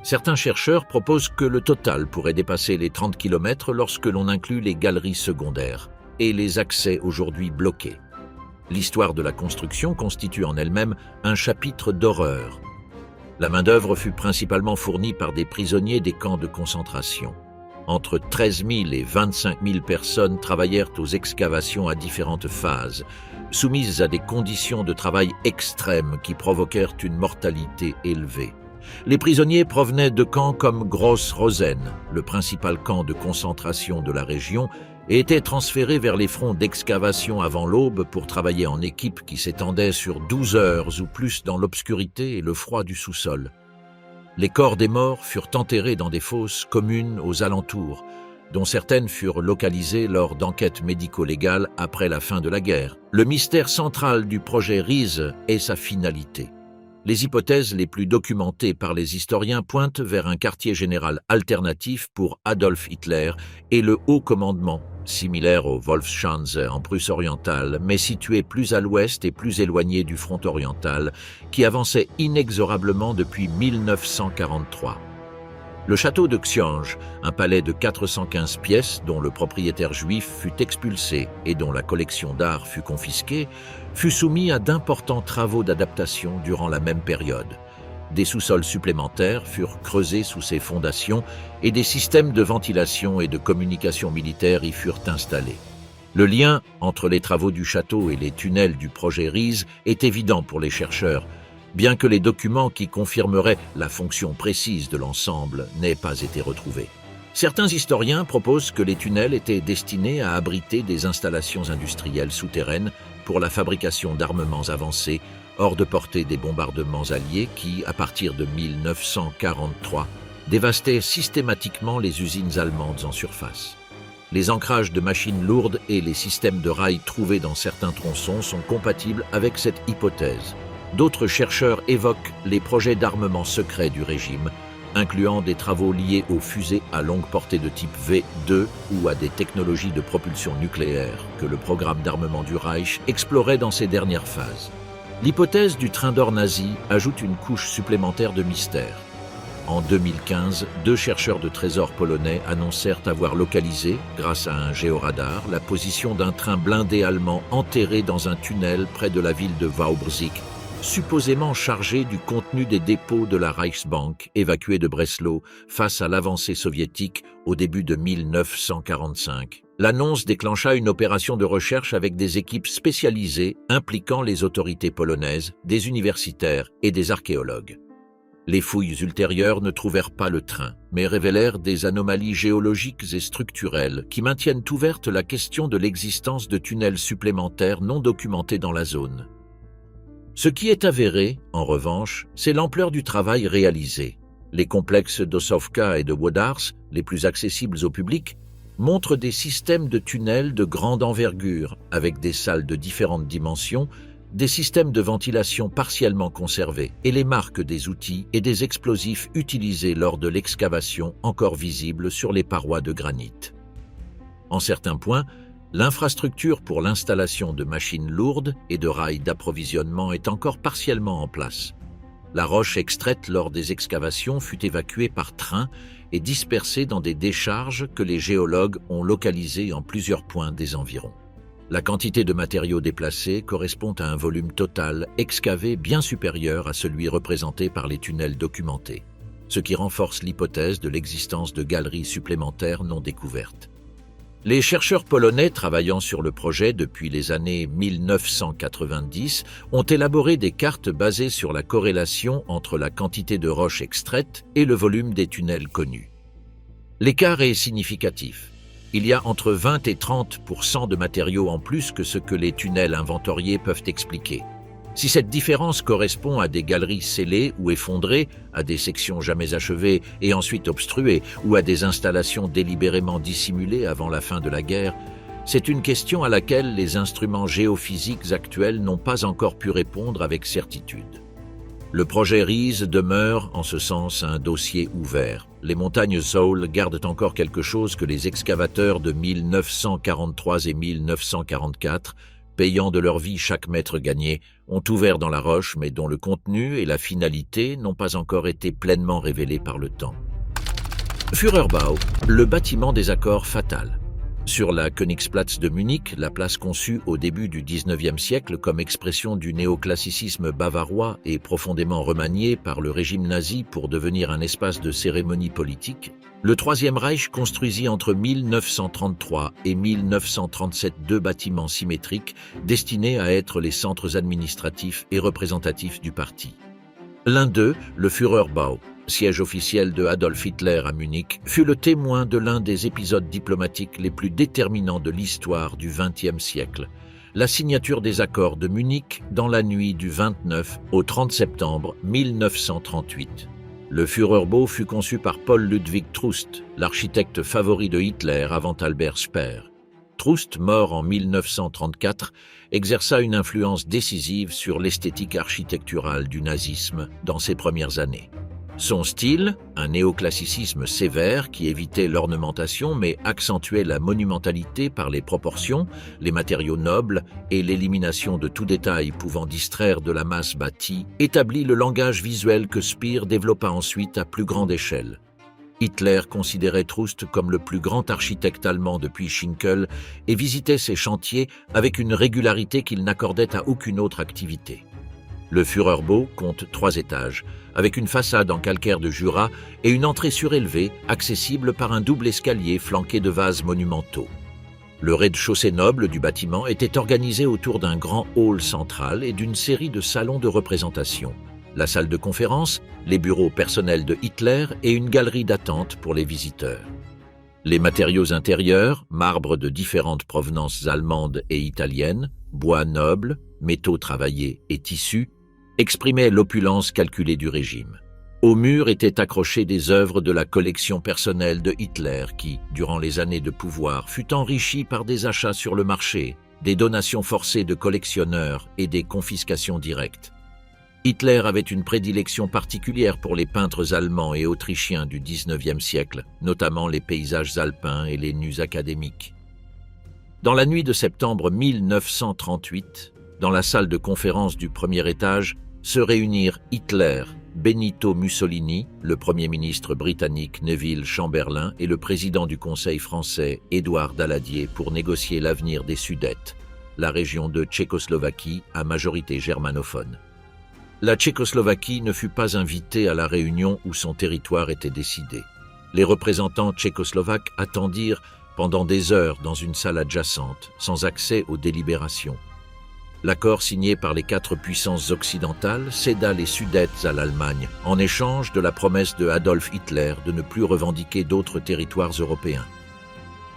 Certains chercheurs proposent que le total pourrait dépasser les 30 km lorsque l'on inclut les galeries secondaires et les accès aujourd'hui bloqués. L'histoire de la construction constitue en elle-même un chapitre d'horreur. La main-d'œuvre fut principalement fournie par des prisonniers des camps de concentration. Entre 13 000 et 25 000 personnes travaillèrent aux excavations à différentes phases, soumises à des conditions de travail extrêmes qui provoquèrent une mortalité élevée. Les prisonniers provenaient de camps comme Gross-Rosen, le principal camp de concentration de la région, et étaient transférés vers les fronts d'excavation avant l'aube pour travailler en équipe qui s'étendait sur 12 heures ou plus dans l'obscurité et le froid du sous-sol. Les corps des morts furent enterrés dans des fosses communes aux alentours, dont certaines furent localisées lors d'enquêtes médico-légales après la fin de la guerre. Le mystère central du projet Riez est sa finalité. Les hypothèses les plus documentées par les historiens pointent vers un quartier général alternatif pour Adolf Hitler et le haut commandement, similaire au Wolfschanze en Prusse orientale, mais situé plus à l'ouest et plus éloigné du front oriental, qui avançait inexorablement depuis 1943. Le château de Książ, un palais de 415 pièces dont le propriétaire juif fut expulsé et dont la collection d'art fut confisquée, fut soumis à d'importants travaux d'adaptation durant la même période. Des sous-sols supplémentaires furent creusés sous ses fondations et des systèmes de ventilation et de communication militaire y furent installés. Le lien entre les travaux du château et les tunnels du projet Riez est évident pour les chercheurs, bien que les documents qui confirmeraient la fonction précise de l'ensemble n'aient pas été retrouvés. Certains historiens proposent que les tunnels étaient destinés à abriter des installations industrielles souterraines pour la fabrication d'armements avancés, hors de portée des bombardements alliés qui, à partir de 1943, dévastaient systématiquement les usines allemandes en surface. Les ancrages de machines lourdes et les systèmes de rails trouvés dans certains tronçons sont compatibles avec cette hypothèse. D'autres chercheurs évoquent les projets d'armement secret du régime, incluant des travaux liés aux fusées à longue portée de type V2 ou à des technologies de propulsion nucléaire que le programme d'armement du Reich explorait dans ses dernières phases. L'hypothèse du train d'or nazi ajoute une couche supplémentaire de mystère. En 2015, 2 chercheurs de trésors polonais annoncèrent avoir localisé, grâce à un géoradar, la position d'un train blindé allemand enterré dans un tunnel près de la ville de Wałbrzych, supposément chargé du contenu des dépôts de la Reichsbank évacués de Breslau face à l'avancée soviétique au début de 1945. L'annonce déclencha une opération de recherche avec des équipes spécialisées impliquant les autorités polonaises, des universitaires et des archéologues. Les fouilles ultérieures ne trouvèrent pas le train, mais révélèrent des anomalies géologiques et structurelles qui maintiennent ouverte la question de l'existence de tunnels supplémentaires non documentés dans la zone. Ce qui est avéré, en revanche, c'est l'ampleur du travail réalisé. Les complexes d'Ossowka et de Wodars, les plus accessibles au public, montrent des systèmes de tunnels de grande envergure, avec des salles de différentes dimensions, des systèmes de ventilation partiellement conservés et les marques des outils et des explosifs utilisés lors de l'excavation encore visibles sur les parois de granit. En certains points, l'infrastructure pour l'installation de machines lourdes et de rails d'approvisionnement est encore partiellement en place. La roche extraite lors des excavations fut évacuée par train et dispersée dans des décharges que les géologues ont localisées en plusieurs points des environs. La quantité de matériaux déplacés correspond à un volume total excavé bien supérieur à celui représenté par les tunnels documentés, ce qui renforce l'hypothèse de l'existence de galeries supplémentaires non découvertes. Les chercheurs polonais travaillant sur le projet depuis les années 1990 ont élaboré des cartes basées sur la corrélation entre la quantité de roches extraites et le volume des tunnels connus. L'écart est significatif. Il y a entre 20 et 30% de matériaux en plus que ce que les tunnels inventoriés peuvent expliquer. Si cette différence correspond à des galeries scellées ou effondrées, à des sections jamais achevées et ensuite obstruées, ou à des installations délibérément dissimulées avant la fin de la guerre, c'est une question à laquelle les instruments géophysiques actuels n'ont pas encore pu répondre avec certitude. Le projet RISE demeure, en ce sens, un dossier ouvert. Les montagnes Soul gardent encore quelque chose que les excavateurs de 1943 et 1944, payant de leur vie chaque mètre gagné, ont ouvert dans la roche, mais dont le contenu et la finalité n'ont pas encore été pleinement révélés par le temps. Führerbau, le bâtiment des accords fatal. Sur la Königsplatz de Munich, la place conçue au début du XIXe siècle comme expression du néoclassicisme bavarois et profondément remaniée par le régime nazi pour devenir un espace de cérémonie politique, le Troisième Reich construisit entre 1933 et 1937 deux bâtiments symétriques destinés à être les centres administratifs et représentatifs du parti. L'un d'eux, le Führerbau, siège officiel de Adolf Hitler à Munich, fut le témoin de l'un des épisodes diplomatiques les plus déterminants de l'histoire du XXe siècle, la signature des accords de Munich dans la nuit du 29 au 30 septembre 1938. Le Führerbau fut conçu par Paul Ludwig Troost, l'architecte favori de Hitler avant Albert Speer. Troost, mort en 1934, exerça une influence décisive sur l'esthétique architecturale du nazisme dans ses premières années. Son style, un néoclassicisme sévère qui évitait l'ornementation mais accentuait la monumentalité par les proportions, les matériaux nobles et l'élimination de tout détail pouvant distraire de la masse bâtie, établit le langage visuel que Speer développa ensuite à plus grande échelle. Hitler considérait Troost comme le plus grand architecte allemand depuis Schinkel et visitait ses chantiers avec une régularité qu'il n'accordait à aucune autre activité. Le Führerbau compte 3 étages, avec une façade en calcaire de Jura et une entrée surélevée, accessible par un double escalier flanqué de vases monumentaux. Le rez-de-chaussée noble du bâtiment était organisé autour d'un grand hall central et d'une série de salons de représentation. La salle de conférence, les bureaux personnels de Hitler et une galerie d'attente pour les visiteurs. Les matériaux intérieurs, marbre de différentes provenances allemandes et italiennes, bois nobles, métaux travaillés et tissus, exprimaient l'opulence calculée du régime. Aux murs étaient accrochées des œuvres de la collection personnelle de Hitler qui, durant les années de pouvoir, fut enrichie par des achats sur le marché, des donations forcées de collectionneurs et des confiscations directes. Hitler avait une prédilection particulière pour les peintres allemands et autrichiens du XIXe siècle, notamment les paysages alpins et les nus académiques. Dans la nuit de septembre 1938, dans la salle de conférence du premier étage, se réunirent Hitler, Benito Mussolini, le Premier ministre britannique Neville Chamberlain et le président du Conseil français Édouard Daladier pour négocier l'avenir des Sudètes, la région de Tchécoslovaquie à majorité germanophone. La Tchécoslovaquie ne fut pas invitée à la réunion où son territoire était décidé. Les représentants tchécoslovaques attendirent pendant des heures dans une salle adjacente, sans accès aux délibérations. L'accord signé par les 4 puissances occidentales céda les Sudètes à l'Allemagne, en échange de la promesse de Adolf Hitler de ne plus revendiquer d'autres territoires européens.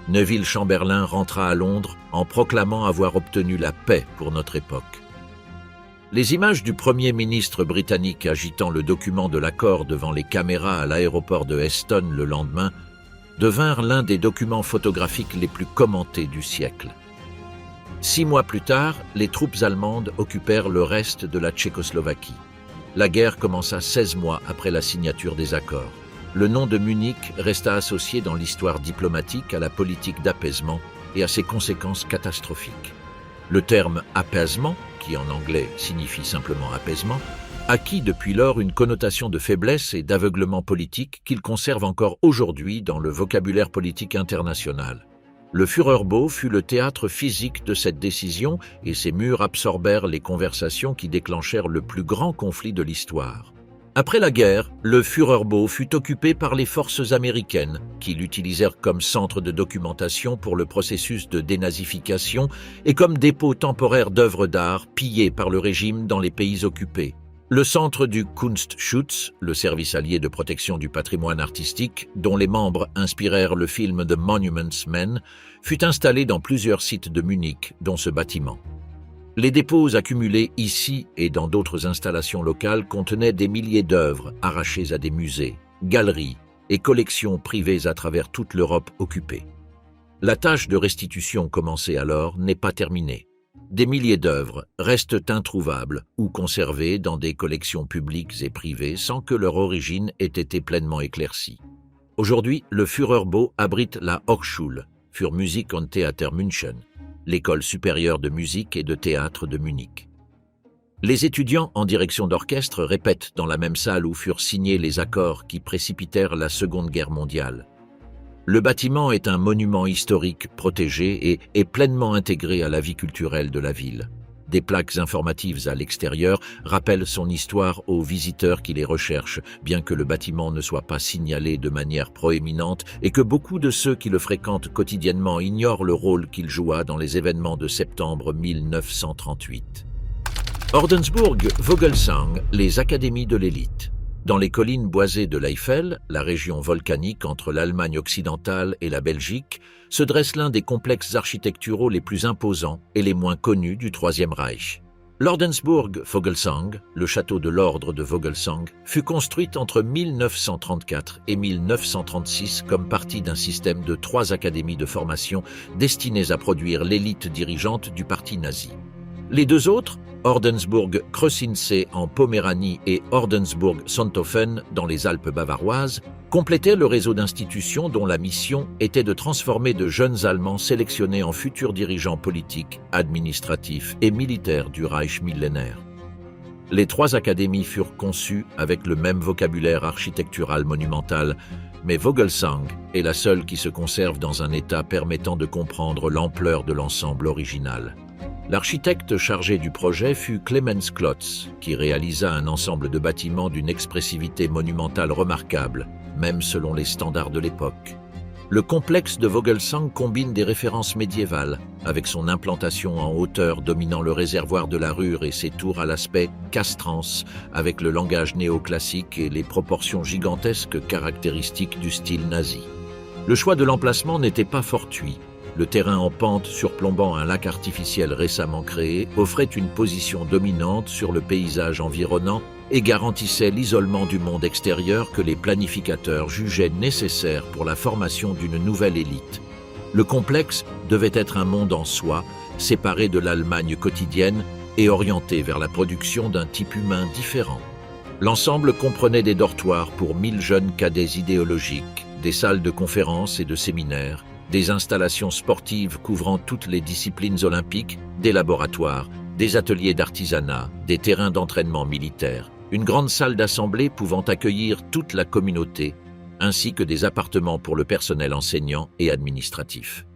Neville-Chamberlain rentra à Londres en proclamant avoir obtenu la paix pour notre époque. Les images du Premier ministre britannique agitant le document de l'accord devant les caméras à l'aéroport de Euston le lendemain devinrent l'un des documents photographiques les plus commentés du siècle. 6 mois plus tard, les troupes allemandes occupèrent le reste de la Tchécoslovaquie. La guerre commença 16 mois après la signature des accords. Le nom de Munich resta associé dans l'histoire diplomatique à la politique d'apaisement et à ses conséquences catastrophiques. Le terme « apaisement », qui en anglais signifie simplement « apaisement », acquit depuis lors une connotation de faiblesse et d'aveuglement politique qu'il conserve encore aujourd'hui dans le vocabulaire politique international. Le Führerbau fut le théâtre physique de cette décision et ses murs absorbèrent les conversations qui déclenchèrent le plus grand conflit de l'histoire. Après la guerre, le Führerbau fut occupé par les forces américaines, qui l'utilisèrent comme centre de documentation pour le processus de dénazification et comme dépôt temporaire d'œuvres d'art pillées par le régime dans les pays occupés. Le centre du Kunstschutz, le service allié de protection du patrimoine artistique, dont les membres inspirèrent le film The Monuments Men, fut installé dans plusieurs sites de Munich, dont ce bâtiment. Les dépôts accumulés ici et dans d'autres installations locales contenaient des milliers d'œuvres arrachées à des musées, galeries et collections privées à travers toute l'Europe occupée. La tâche de restitution commencée alors n'est pas terminée. Des milliers d'œuvres restent introuvables ou conservées dans des collections publiques et privées sans que leur origine ait été pleinement éclaircie. Aujourd'hui, le Führerbau abrite la Hochschule für Musik und Theater München, l'école supérieure de musique et de théâtre de Munich. Les étudiants en direction d'orchestre répètent dans la même salle où furent signés les accords qui précipitèrent la Seconde Guerre mondiale. Le bâtiment est un monument historique protégé et est pleinement intégré à la vie culturelle de la ville. Des plaques informatives à l'extérieur rappellent son histoire aux visiteurs qui les recherchent, bien que le bâtiment ne soit pas signalé de manière proéminente et que beaucoup de ceux qui le fréquentent quotidiennement ignorent le rôle qu'il joua dans les événements de septembre 1938. Ordensburg-Vogelsang, les académies de l'élite. Dans les collines boisées de l'Eifel, la région volcanique entre l'Allemagne occidentale et la Belgique, se dresse l'un des complexes architecturaux les plus imposants et les moins connus du Troisième Reich. L'Ordensburg-Vogelsang, le château de l'ordre de Vogelsang, fut construite entre 1934 et 1936 comme partie d'un système de 3 académies de formation destinées à produire l'élite dirigeante du parti nazi. Les 2 autres, Ordensburg-Krösinsee en Poméranie et Ordensburg-Sonthofen dans les Alpes bavaroises, complétaient le réseau d'institutions dont la mission était de transformer de jeunes Allemands sélectionnés en futurs dirigeants politiques, administratifs et militaires du Reich millénaire. Les 3 académies furent conçues avec le même vocabulaire architectural monumental, mais Vogelsang est la seule qui se conserve dans un état permettant de comprendre l'ampleur de l'ensemble original. L'architecte chargé du projet fut Clemens Klotz, qui réalisa un ensemble de bâtiments d'une expressivité monumentale remarquable, même selon les standards de l'époque. Le complexe de Vogelsang combine des références médiévales, avec son implantation en hauteur dominant le réservoir de la Ruhr et ses tours à l'aspect castrance, avec le langage néoclassique et les proportions gigantesques caractéristiques du style nazi. Le choix de l'emplacement n'était pas fortuit. Le terrain en pente surplombant un lac artificiel récemment créé offrait une position dominante sur le paysage environnant et garantissait l'isolement du monde extérieur que les planificateurs jugeaient nécessaire pour la formation d'une nouvelle élite. Le complexe devait être un monde en soi, séparé de l'Allemagne quotidienne et orienté vers la production d'un type humain différent. L'ensemble comprenait des dortoirs pour 1000 jeunes cadets idéologiques, des salles de conférences et de séminaires, des installations sportives couvrant toutes les disciplines olympiques, des laboratoires, des ateliers d'artisanat, des terrains d'entraînement militaire, une grande salle d'assemblée pouvant accueillir toute la communauté, ainsi que des appartements pour le personnel enseignant et administratif.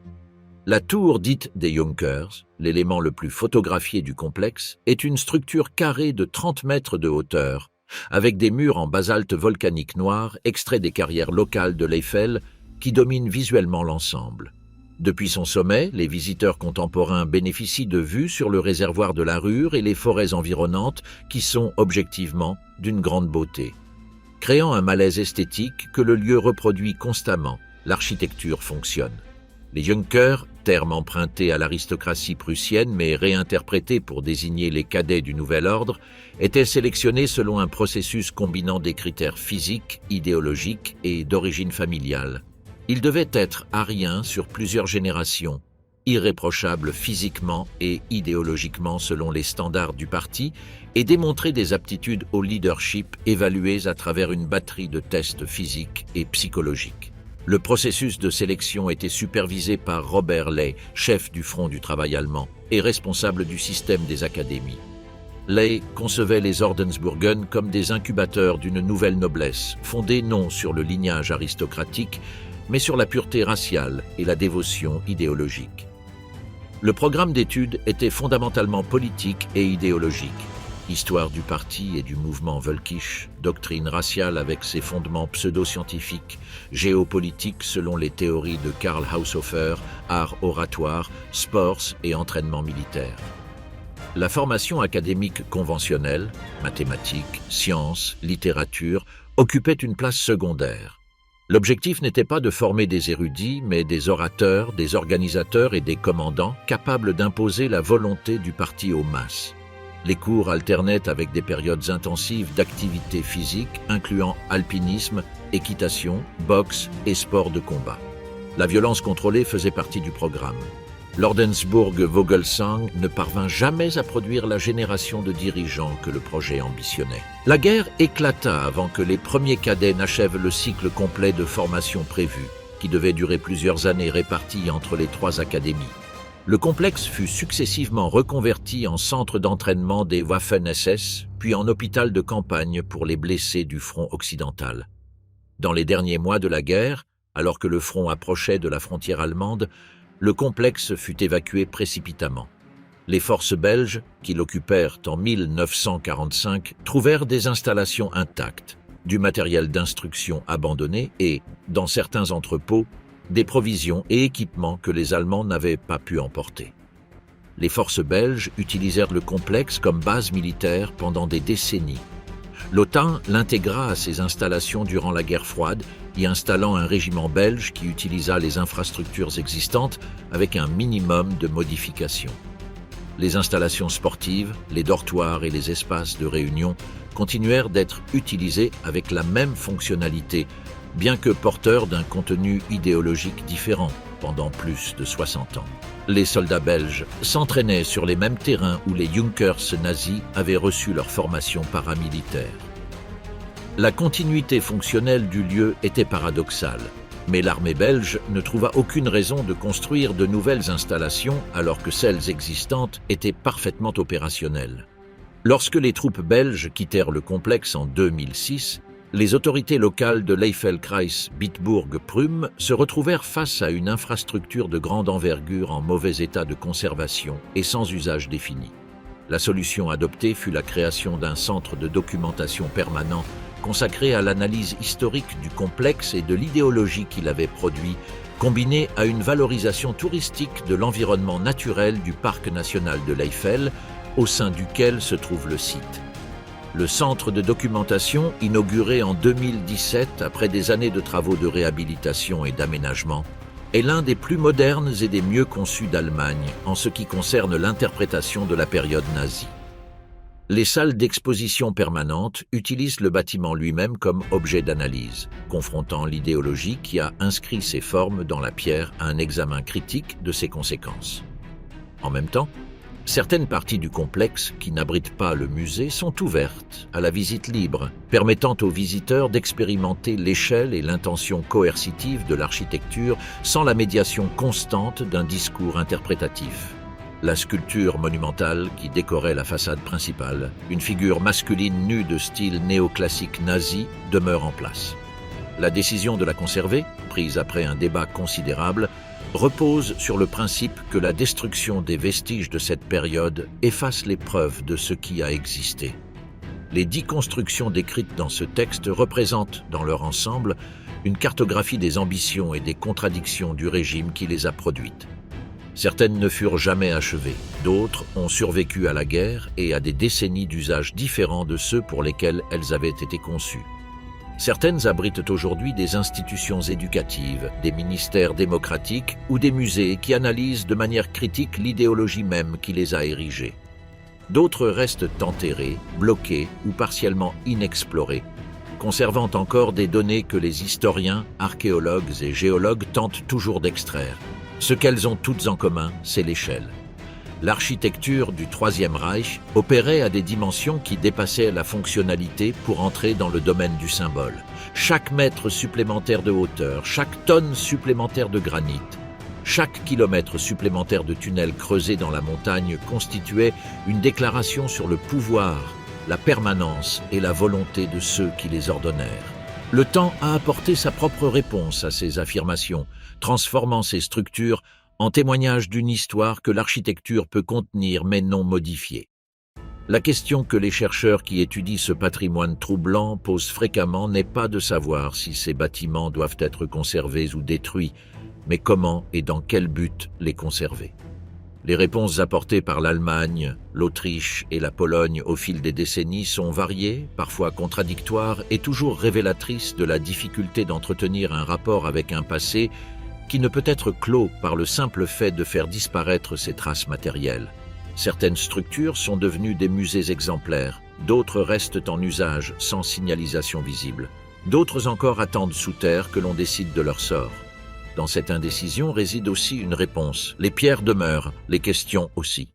La tour dite des Junkers, l'élément le plus photographié du complexe, est une structure carrée de 30 mètres de hauteur, avec des murs en basalte volcanique noir extraits des carrières locales de l'Eiffel qui dominent visuellement l'ensemble. Depuis son sommet, les visiteurs contemporains bénéficient de vues sur le réservoir de la Ruhr et les forêts environnantes qui sont, objectivement, d'une grande beauté. Créant un malaise esthétique que le lieu reproduit constamment, l'architecture fonctionne. Les Junkers, terme emprunté à l'aristocratie prussienne mais réinterprété pour désigner les cadets du nouvel ordre, étaient sélectionnés selon un processus combinant des critères physiques, idéologiques et d'origine familiale. Ils devaient être ariens sur plusieurs générations, irréprochables physiquement et idéologiquement selon les standards du parti et démontrer des aptitudes au leadership évaluées à travers une batterie de tests physiques et psychologiques. Le processus de sélection était supervisé par Robert Ley, chef du Front du travail allemand et responsable du système des académies. Ley concevait les Ordensburgen comme des incubateurs d'une nouvelle noblesse, fondée non sur le lignage aristocratique, mais sur la pureté raciale et la dévotion idéologique. Le programme d'études était fondamentalement politique et idéologique. Histoire du parti et du mouvement völkisch, doctrine raciale avec ses fondements pseudo-scientifiques, géopolitique selon les théories de Karl Haushofer, art oratoire, sports et entraînement militaire. La formation académique conventionnelle, mathématiques, sciences, littérature, occupait une place secondaire. L'objectif n'était pas de former des érudits, mais des orateurs, des organisateurs et des commandants capables d'imposer la volonté du parti aux masses. Les cours alternaient avec des périodes intensives d'activité physique, incluant alpinisme, équitation, boxe et sport de combat. La violence contrôlée faisait partie du programme. L'Ordensburg-Vogelsang ne parvint jamais à produire la génération de dirigeants que le projet ambitionnait. La guerre éclata avant que les premiers cadets n'achèvent le cycle complet de formation prévu, qui devait durer plusieurs années réparties entre les 3 académies. Le complexe fut successivement reconverti en centre d'entraînement des Waffen-SS, puis en hôpital de campagne pour les blessés du front occidental. Dans les derniers mois de la guerre, alors que le front approchait de la frontière allemande, le complexe fut évacué précipitamment. Les forces belges, qui l'occupèrent en 1945, trouvèrent des installations intactes, du matériel d'instruction abandonné et, dans certains entrepôts, des provisions et équipements que les Allemands n'avaient pas pu emporter. Les forces belges utilisèrent le complexe comme base militaire pendant des décennies. L'OTAN l'intégra à ses installations durant la guerre froide, y installant un régiment belge qui utilisa les infrastructures existantes avec un minimum de modifications. Les installations sportives, les dortoirs et les espaces de réunion continuèrent d'être utilisés avec la même fonctionnalité, bien que porteurs d'un contenu idéologique différent pendant plus de 60 ans. Les soldats belges s'entraînaient sur les mêmes terrains où les Junkers nazis avaient reçu leur formation paramilitaire. La continuité fonctionnelle du lieu était paradoxale, mais l'armée belge ne trouva aucune raison de construire de nouvelles installations alors que celles existantes étaient parfaitement opérationnelles. Lorsque les troupes belges quittèrent le complexe en 2006, les autorités locales de l'Eifelkreis Bitburg-Prüm se retrouvèrent face à une infrastructure de grande envergure en mauvais état de conservation et sans usage défini. La solution adoptée fut la création d'un centre de documentation permanent consacré à l'analyse historique du complexe et de l'idéologie qu'il avait produit, combiné à une valorisation touristique de l'environnement naturel du parc national de l'Eifel, au sein duquel se trouve le site. Le centre de documentation, inauguré en 2017 après des années de travaux de réhabilitation et d'aménagement, est l'un des plus modernes et des mieux conçus d'Allemagne en ce qui concerne l'interprétation de la période nazie. Les salles d'exposition permanentes utilisent le bâtiment lui-même comme objet d'analyse, confrontant l'idéologie qui a inscrit ses formes dans la pierre à un examen critique de ses conséquences. En même temps, certaines parties du complexe qui n'abritent pas le musée sont ouvertes à la visite libre, permettant aux visiteurs d'expérimenter l'échelle et l'intention coercitive de l'architecture sans la médiation constante d'un discours interprétatif. La sculpture monumentale qui décorait la façade principale, une figure masculine nue de style néoclassique nazi, demeure en place. La décision de la conserver, prise après un débat considérable, repose sur le principe que la destruction des vestiges de cette période efface les preuves de ce qui a existé. Les 10 constructions décrites dans ce texte représentent, dans leur ensemble, une cartographie des ambitions et des contradictions du régime qui les a produites. Certaines ne furent jamais achevées, d'autres ont survécu à la guerre et à des décennies d'usages différents de ceux pour lesquels elles avaient été conçues. Certaines abritent aujourd'hui des institutions éducatives, des ministères démocratiques ou des musées qui analysent de manière critique l'idéologie même qui les a érigées. D'autres restent enterrées, bloquées ou partiellement inexplorées, conservant encore des données que les historiens, archéologues et géologues tentent toujours d'extraire. Ce qu'elles ont toutes en commun, c'est l'échelle. L'architecture du Troisième Reich opérait à des dimensions qui dépassaient la fonctionnalité pour entrer dans le domaine du symbole. Chaque mètre supplémentaire de hauteur, chaque tonne supplémentaire de granit, chaque kilomètre supplémentaire de tunnel creusé dans la montagne constituait une déclaration sur le pouvoir, la permanence et la volonté de ceux qui les ordonnèrent. Le temps a apporté sa propre réponse à ces affirmations, transformant ces structures en témoignage d'une histoire que l'architecture peut contenir mais non modifier. La question que les chercheurs qui étudient ce patrimoine troublant posent fréquemment n'est pas de savoir si ces bâtiments doivent être conservés ou détruits, mais comment et dans quel but les conserver. Les réponses apportées par l'Allemagne, l'Autriche et la Pologne au fil des décennies sont variées, parfois contradictoires et toujours révélatrices de la difficulté d'entretenir un rapport avec un passé qui ne peut être clos par le simple fait de faire disparaître ses traces matérielles. Certaines structures sont devenues des musées exemplaires, d'autres restent en usage sans signalisation visible. D'autres encore attendent sous terre que l'on décide de leur sort. Dans cette indécision réside aussi une réponse. Les pierres demeurent, les questions aussi.